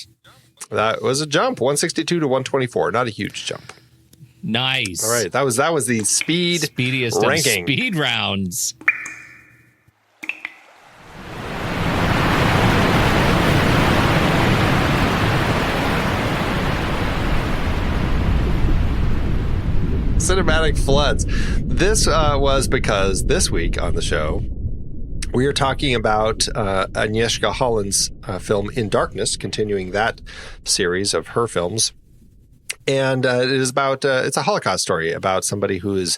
That was a jump, 162 to 124. Not a huge jump. Nice. All right, that was the speed Speediest ranking. of speed rounds. Cinematic floods. This was because this week on the show, we are talking about Agnieszka Holland's film In Darkness, continuing that series of her films. And it is about, it's a Holocaust story about somebody who is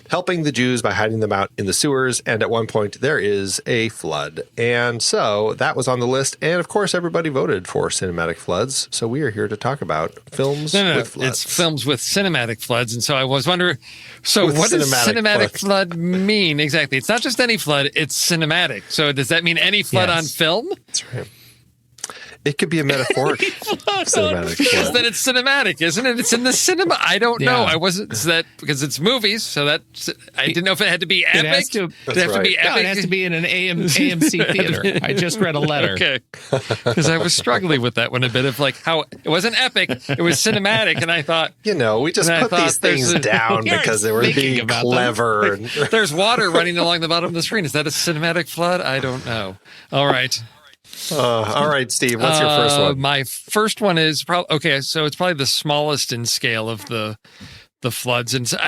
helping the Jews by hiding them out in the sewers. And at one point, there is a flood. And so that was on the list. And of course, everybody voted for cinematic floods. So we are here to talk about films No, with floods. it's films with cinematic floods. And so I was wondering, so With what does cinematic cinematic flood mean exactly? It's not just any flood, it's cinematic. So does that mean any flood Yes. on film? That's right. It could be a metaphoric cinematic Because flood. then it's cinematic, isn't it? It's in the cinema. I don't know. Yeah. I wasn't is that because it's movies, so that I didn't know if it had to be epic. has to- Did it have to be That's No, epic? it has to be in an AMC theater. I just read a letter. Okay, because I was struggling with that one a bit of like how it wasn't epic, it was cinematic, and I thought You know, we just And I put these thought there's things a- down You aren't because they were thinking being about them. clever. there's water running along the bottom of the screen. Is that a cinematic flood? I don't know. All right. All right, Steve, what's your first one? My first one is probably okay. So it's probably the smallest in scale of the floods, and so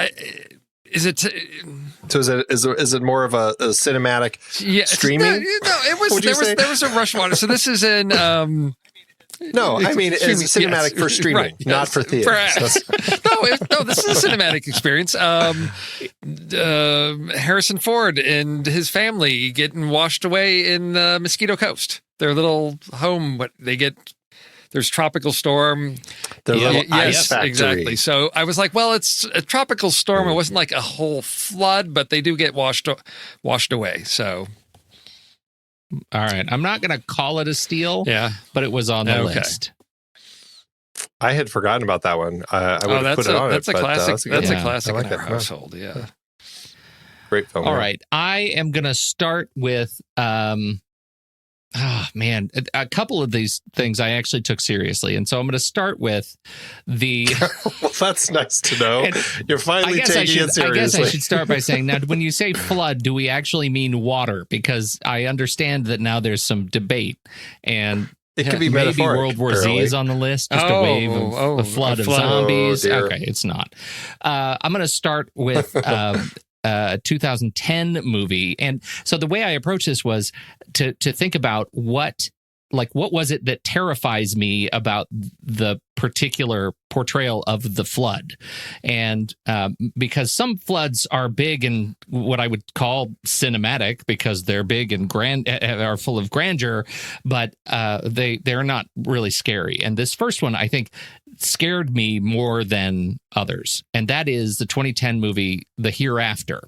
is it? So is it more of a cinematic Yeah, streaming? No, it was What'd you say? there was a rush of water. So this is in No, I mean, it's cinematic for streaming, right. not for theaters. No, this is a cinematic experience. Harrison Ford and his family getting washed away in Mosquito Coast. Their little home, there's tropical storm. The little ice factory. Exactly. So I was like, well, it's a tropical storm. It wasn't like a whole flood, but they do get washed away. So. All right. I'm not going to call it a steal, Yeah. but it was on the list. I had forgotten about that one. I would have put it on that's it. A classic. That's a classic like in our it. household. Yeah. Great film. All right. I am going to start with, a couple of these things I actually took seriously. And so I'm going to start with the... Well, that's nice to know. You're finally taking it seriously. I guess I should start by saying, now, when you say flood, do we actually mean water? Because I understand that now there's some debate. And it could be maybe metaphoric. World War Z is on the list. Just a wave of a flood of zombies. Okay, it's not. I'm going to start with... 2010 movie. And so the way I approached this was to think about what was it that terrifies me about the particular portrayal of the flood. And because some floods are big and what I would call cinematic because they're big and grand, are full of grandeur, but they're not really scary. And this first one, I think, scared me more than others. And that is the 2010 movie, The Hereafter.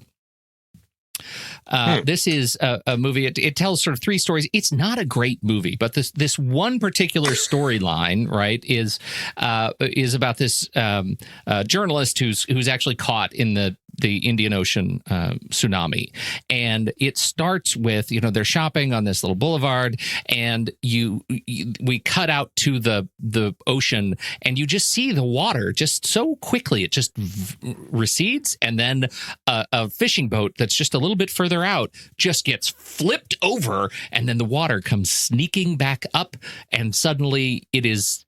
This is a movie. It tells sort of three stories. It's not a great movie, but this one particular storyline, right, is about this journalist who's actually caught in the Indian Ocean tsunami, and it starts with they're shopping on this little boulevard, and we cut out to the ocean, and you just see the water just so quickly it just recedes, and then a fishing boat that's just a little bit further out just gets flipped over, and then the water comes sneaking back up, and suddenly it is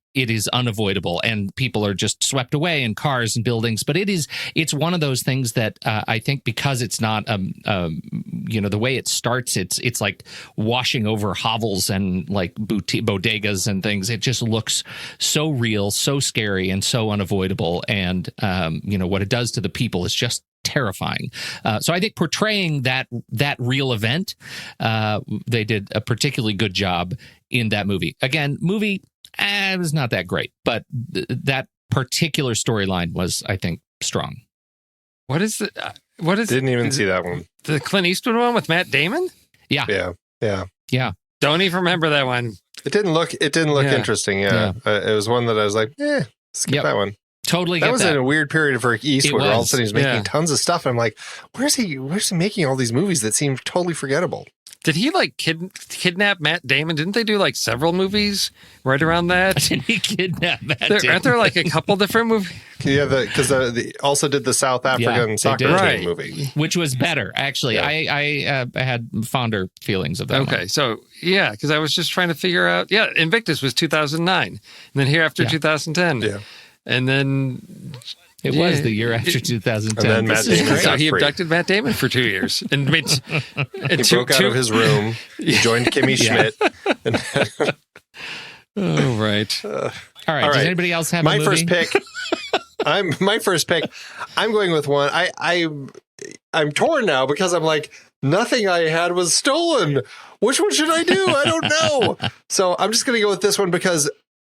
unavoidable, and people are just swept away in cars and buildings. But it's one of those things that I think because it's not the way it starts, it's like washing over hovels and like bodegas and things. It just looks so real, so scary, and so unavoidable. And what it does to the people is just terrifying. So I think portraying that real event, they did a particularly good job in that movie. Again, it was not that great, but that particular storyline was, I think, strong. Didn't even see that one. The Clint Eastwood one with Matt Damon? Yeah. Don't even remember that one. It didn't look interesting. Yeah. It was one that I was like, skip that one. Totally. That was in a weird period for Eastwood where all of a sudden he's making tons of stuff. And I'm like, where's he making all these movies that seem totally forgettable? Did he kidnap Matt Damon? Didn't they do like several movies right around that? Did he kidnap Matt Damon? Aren't there like a couple different movies? Yeah, because they also did the South African soccer team movie, which was better actually. Yeah. I had fonder feelings of that. Okay, one. So because I was just trying to figure out. Yeah, Invictus was 2009, and then Hereafter 2010. Yeah. And then it was the year after 2010. And then Matt Damon so he abducted Matt Damon for 2 years. And he broke out of his room. He joined Kimmy Schmidt. Oh, right. All right. Does anybody else have a movie? First pick. I'm going with one. I'm torn now because I'm like, nothing I had was stolen. Which one should I do? I don't know. So I'm just going to go with this one because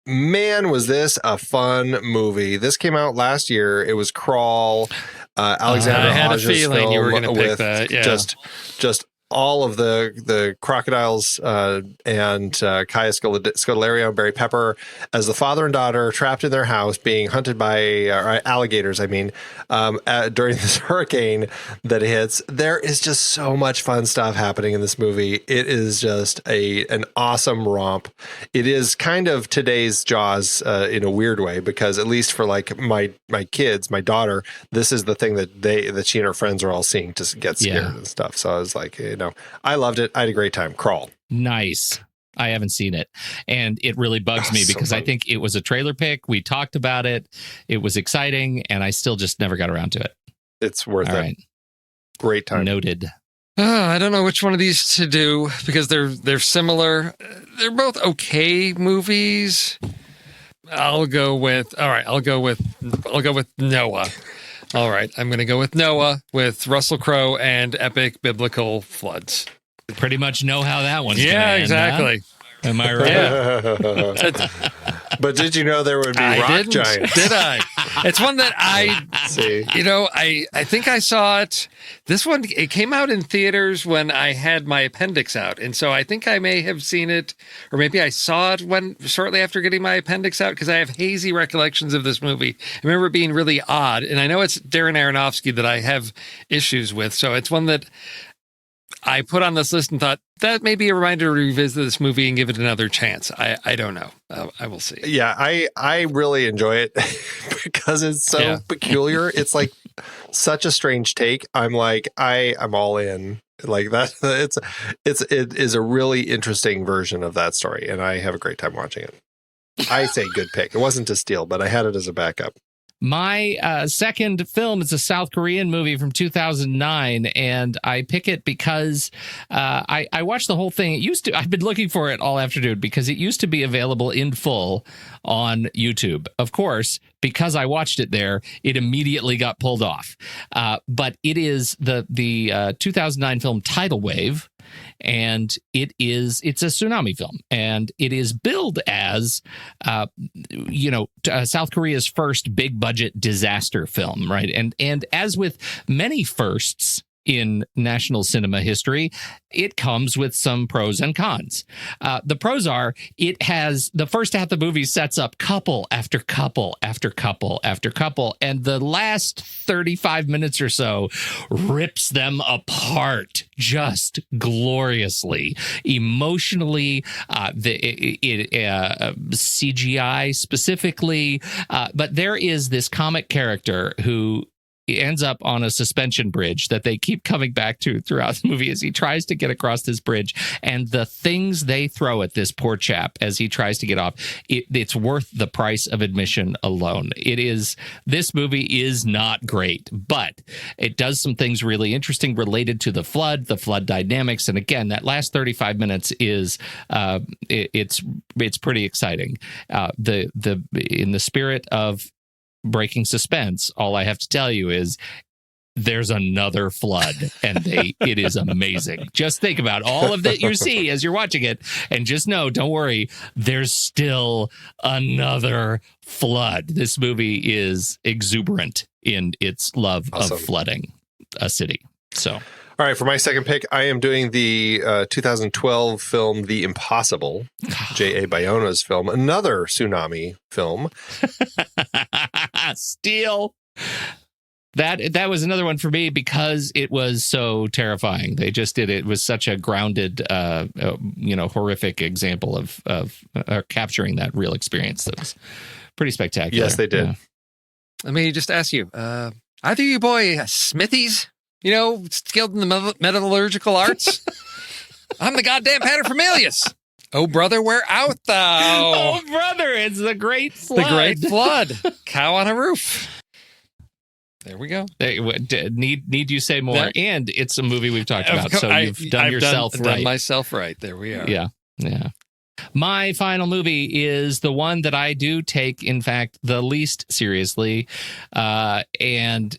man, was this a fun movie. This came out last year. It was Crawl. Alexander I had a feeling film you were going to pick that. Yeah. Just all of the crocodiles and Kaya Scodelario and Barry Pepper as the father and daughter trapped in their house being hunted by alligators, during this hurricane that hits. There is just so much fun stuff happening in this movie. It is just an awesome romp. It is kind of today's Jaws in a weird way, because at least for like my kids, my daughter, this is the thing that she and her friends are all seeing to get scared and stuff. So I was like, I loved it. I had a great time. Crawl. Nice. I haven't seen it. And it really bugs me because I think it was a trailer pick. We talked about it. It was exciting. And I still just never got around to it. It's worth it. All right. Great time. Noted. I don't know which one of these to do because they're similar. They're both okay movies. I'll go with Noah. All right, I'm going to go with Noah with Russell Crowe and epic biblical floods. Pretty much know how that one's Yeah, gonna end, exactly. huh? Am I right? But did you know there would be rock giants? Did I? It's one that I See. I think I saw it. This one, it came out in theaters when I had my appendix out. And so I think I may have seen it, or maybe I saw it shortly after getting my appendix out, because I have hazy recollections of this movie. I remember it being really odd. And I know it's Darren Aronofsky that I have issues with. So it's one that I put on this list and thought that may be a reminder to revisit this movie and give it another chance. I don't know. I will see. Yeah, I really enjoy it because it's so peculiar. It's like such a strange take. I'm like, I'm all in. Like that. It is a really interesting version of that story, and I have a great time watching it. I say good pick. It wasn't to steal, but I had it as a backup. My second film is a South Korean movie from 2009, and I pick it because I watched the whole thing. I've been looking for it all afternoon because it used to be available in full on YouTube. Of course, because I watched it there, it immediately got pulled off. But it is the 2009 film Tidal Wave. And it's a tsunami film, and it is billed as, South Korea's first big budget disaster film, right? And as with many firsts in national cinema history, it comes with some pros and cons. The pros are it has the first half of the movie sets up couple after couple after couple after couple, and the last 35 minutes or so rips them apart just gloriously, emotionally, CGI specifically. But there is this comic character who ends up on a suspension bridge that they keep coming back to throughout the movie as he tries to get across this bridge. And the things they throw at this poor chap as he tries to get off, it's worth the price of admission alone. This movie is not great, but it does some things really interesting related to the flood dynamics. And again, that last 35 minutes is, it's pretty exciting. In the spirit of breaking suspense, all I have to tell you is there's another flood, and it is amazing. Just think about all of that you see as you're watching it, and just know, don't worry, there's still another flood. This movie is exuberant in its love of flooding a city. So, all right, for my second pick, I am doing the 2012 film The Impossible, J.A. Bayona's film, another tsunami film. Steal. That was another one for me because it was so terrifying. They just did it. It was such a grounded, horrific example of capturing that real experience. That was pretty spectacular. Yes, they did. Yeah. Let me just ask you, either you boy Smithies? Skilled in the metallurgical arts? I'm the goddamn paterfamilias. Oh, brother, where art thou? Oh, brother, it's the Great Flood. The Great Flood. Cow on a roof. There we go. Need you say more? And it's a movie we've talked about, so you've done yourself right. Done myself right. There we are. Yeah. My final movie is the one that I do take, in fact, the least seriously, and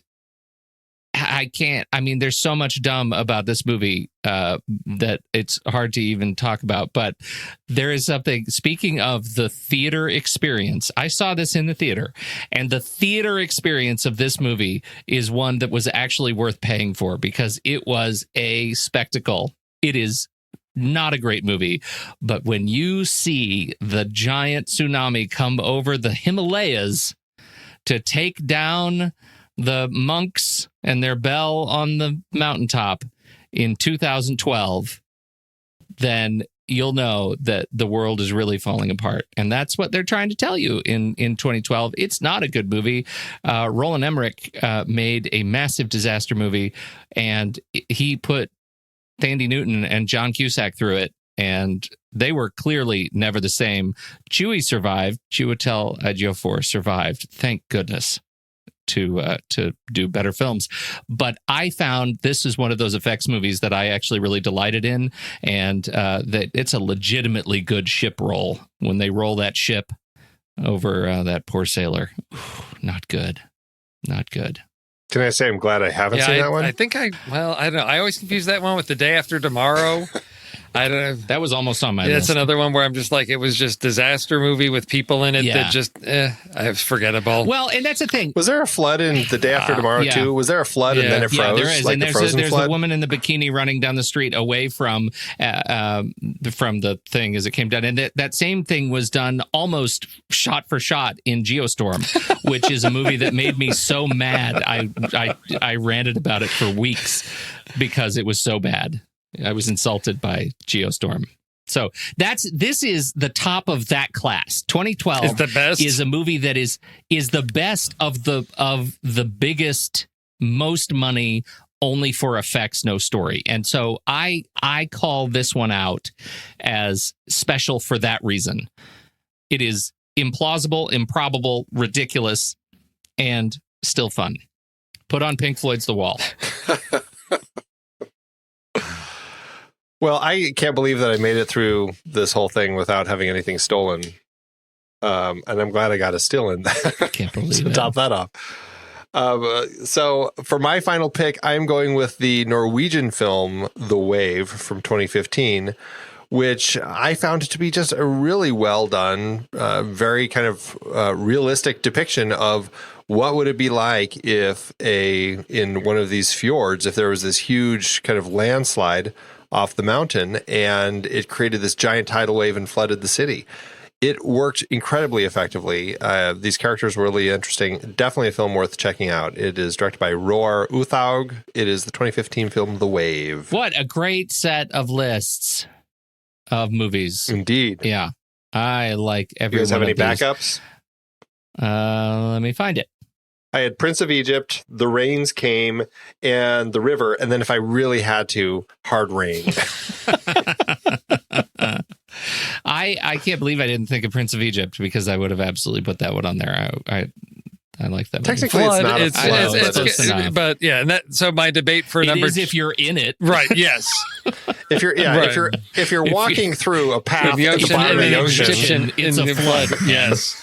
I can't. I mean, there's so much dumb about this movie that it's hard to even talk about. But there is something. Speaking of the theater experience, I saw this in the theater, and the theater experience of this movie is one that was actually worth paying for because it was a spectacle. It is not a great movie, but when you see the giant tsunami come over the Himalayas to take down the monks and their bell on the mountaintop in 2012, then you'll know that the world is really falling apart. And that's what they're trying to tell you in 2012. It's not a good movie. Roland Emmerich made a massive disaster movie, and he put Thandie Newton and John Cusack through it, and they were clearly never the same. Chewie survived. Chiwetel Ejiofor survived. Thank goodness. to do better films. But I found this is one of those effects movies that I actually really delighted in, and that it's a legitimately good ship roll. When they roll that ship over that poor sailor, not good. Can I say I'm glad I haven't seen that one? I don't know. I always confuse that one with The Day After Tomorrow. I don't know. That was almost on my list. That's another one where I'm just like, it was just disaster movie with people in it that just, it's forgettable. Well, and that's the thing. Was there a flood in The Day After Tomorrow too? Was there a flood and then it froze? Yeah, there is. Like and there's a woman in the bikini running down the street away from the thing as it came down. And that same thing was done almost shot for shot in Geostorm, which is a movie that made me so mad. I ranted about it for weeks because it was so bad. I was insulted by Geostorm. So this is the top of that class. 2012 is the best. Is a movie that is the best of the biggest, most money, only for effects, no story. And so I call this one out as special for that reason. It is implausible, improbable, ridiculous, and still fun. Put on Pink Floyd's The Wall. Well, I can't believe that I made it through this whole thing without having anything stolen. And I'm glad I got a still in that. Can't believe to it. top that off. So for my final pick, I'm going with the Norwegian film The Wave from 2015, which I found to be just a really well done, very kind of realistic depiction of what would it be like if in one of these fjords, if there was this huge kind of landslide off the mountain and it created this giant tidal wave and flooded the city. It worked incredibly effectively. These characters were really interesting. Definitely a film worth checking out. It is directed by Roar Uthaug. It is the 2015 film The Wave. What a great set of lists of movies. Indeed. Yeah. I like every You guys have one any of these. backups? Let me find it. I had Prince of Egypt, The Rains Came, and The River, and then if I really had to, Hard Rain. I can't believe I didn't think of Prince of Egypt because I would have absolutely put that one on there. I like that movie. Technically, it's not a flood. It's close enough. But yeah, and so my debate for number is if you're in it, right? Yes. If you're walking through a path at the bottom of the ocean, it's a flood. Yes,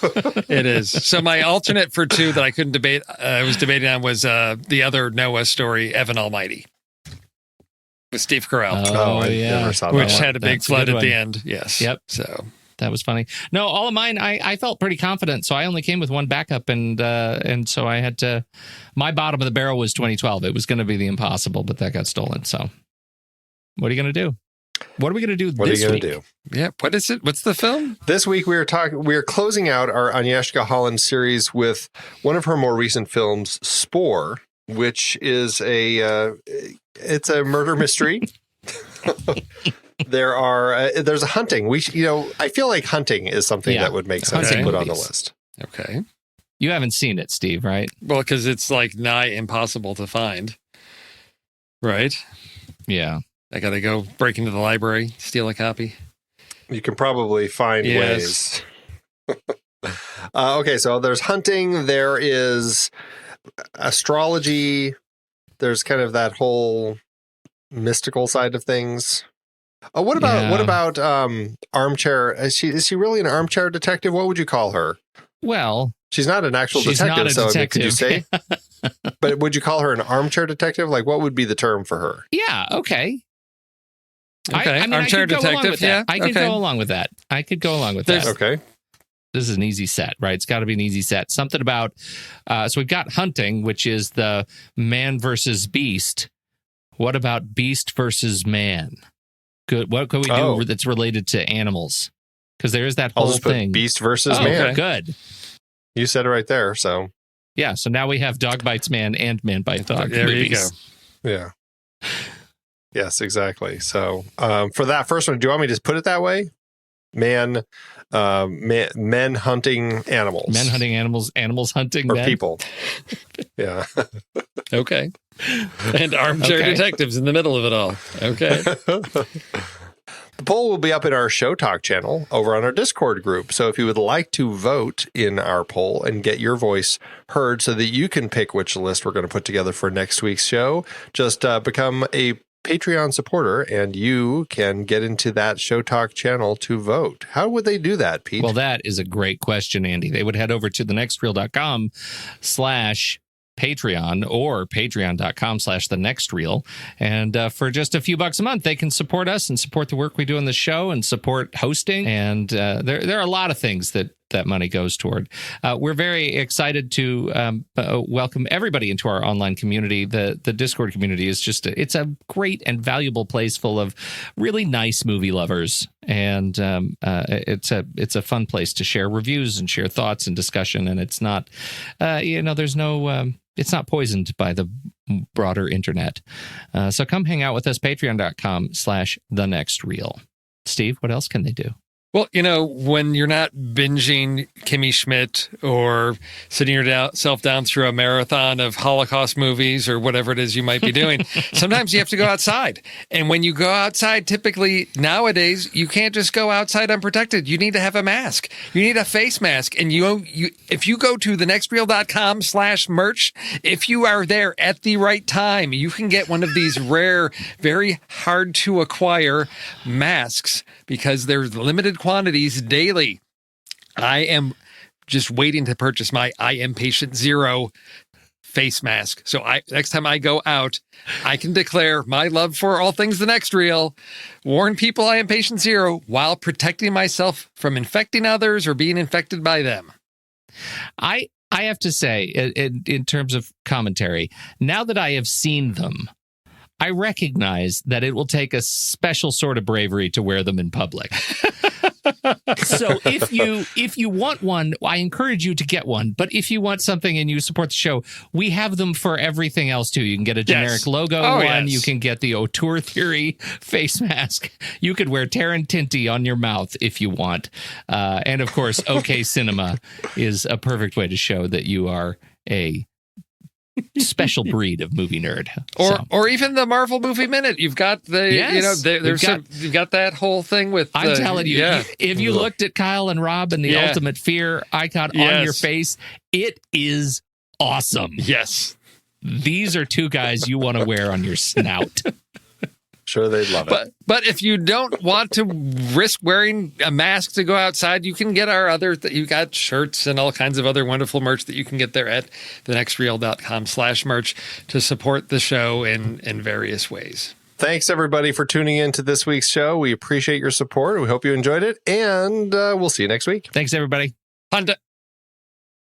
it is. So my alternate for two that I couldn't debate, I was debating on was the other Noah story, Evan Almighty, with Steve Carell. Oh, I never saw that which one. had a big That's flood good at the one. end. Yes. Yep. So that was funny. No, all of mine, I felt pretty confident, so I only came with one backup, and so I had to. My bottom of the barrel was 2012. It was going to be The Impossible, but that got stolen. So, what are you going to do? What are we going to do What are this you going week? to do? yeah, what is it? What's the film? This week we are closing out our Agnieszka Holland series with one of her more recent films, Spore, which is it's a murder mystery. There's a hunting. I feel like hunting is something that would make sense to put on the list. Okay. You haven't seen it, Steve, right? Well, because it's like nigh impossible to find. Right? Yeah. I got to go break into the library, steal a copy. You can probably find ways. Okay, so there's hunting. There is astrology. There's kind of that whole mystical side of things. What about armchair? Is she really an armchair detective? What would you call her? Well, she's not an actual she's detective. not a so detective. Could you say? But would you call her an armchair detective? Like, what would be the term for her? yeah, okay. Okay, armchair detective. Yeah, I could go along with that. Okay. This is an easy set, right? It's got to be an easy set. Something about, so we've got hunting, which is the man versus beast. What about beast versus man? Good. What could we do that's related to animals? Because there is that whole thing. Beast versus man. Okay. Good. You said it right there. So yeah. So now we have dog bites man and man bites dog. There movies. you yeah. Yes, exactly. So for that first one, do you want me to just put it that way? Men hunting animals. Men hunting animals, animals hunting or men. people. Yeah. go. Okay. And armchair detectives in the middle of it all. Okay. The poll will be up in our Show Talk channel over on our Discord group. So if you would like to vote in our poll and get your voice heard so that you can pick which list we're going to put together for next week's show, just become a Patreon supporter and you can get into that Show Talk channel to vote. How would they do that, Pete? Well, that is a great question, Andy. They would head over to thenextreel.com/Patreon or patreon.com/thenextreel. And for just a few bucks a month, they can support us and support the work we do on the show and support hosting. And there are a lot of things that money goes toward. We're very excited to welcome everybody into our online community. The Discord community is it's a great and valuable place full of really nice movie lovers. And it's a fun place to share reviews and share thoughts and discussion. And it's not, there's no... it's not poisoned by the broader internet. So come hang out with us, patreon.com/thenextreel. Steve, what else can they do? Well, when you're not binging Kimmy Schmidt or sitting yourself down through a marathon of Holocaust movies or whatever it is you might be doing, sometimes you have to go outside. And when you go outside, typically nowadays, you can't just go outside unprotected. You need to have a mask. You need a face mask. And if you go to thenextreel.com/merch, if you are there at the right time, you can get one of these rare, very hard to acquire masks because there's limited quantities daily. I am just waiting to purchase my I Am Patient Zero face mask. So next time I go out, I can declare my love for all things The Next Reel, warn people I am Patient Zero while protecting myself from infecting others or being infected by them. I have to say, in terms of commentary, now that I have seen them, I recognize that it will take a special sort of bravery to wear them in public. So if you want one, I encourage you to get one. But if you want something and you support the show, we have them for everything else too. You can get a generic logo one. Yes. You can get the Auteur Theory face mask. You could wear Tarantino on your mouth if you want. And of course, OK Cinema is a perfect way to show that you are a special breed of movie nerd, or even the Marvel Movie Minute. You've got you've got that whole thing with. I'm telling you, if you looked at Kyle and Rob and the Ultimate Fear icon on your face, it is awesome. Yes, these are two guys you want to wear on your snout. Sure, they'd love it. But if you don't want to risk wearing a mask to go outside, you can get our other. You got shirts and all kinds of other wonderful merch that you can get there at thenextreel.com/merch to support the show in various ways. Thanks, everybody, for tuning in to this week's show. We appreciate your support. We hope you enjoyed it, and we'll see you next week. Thanks, everybody. Honda.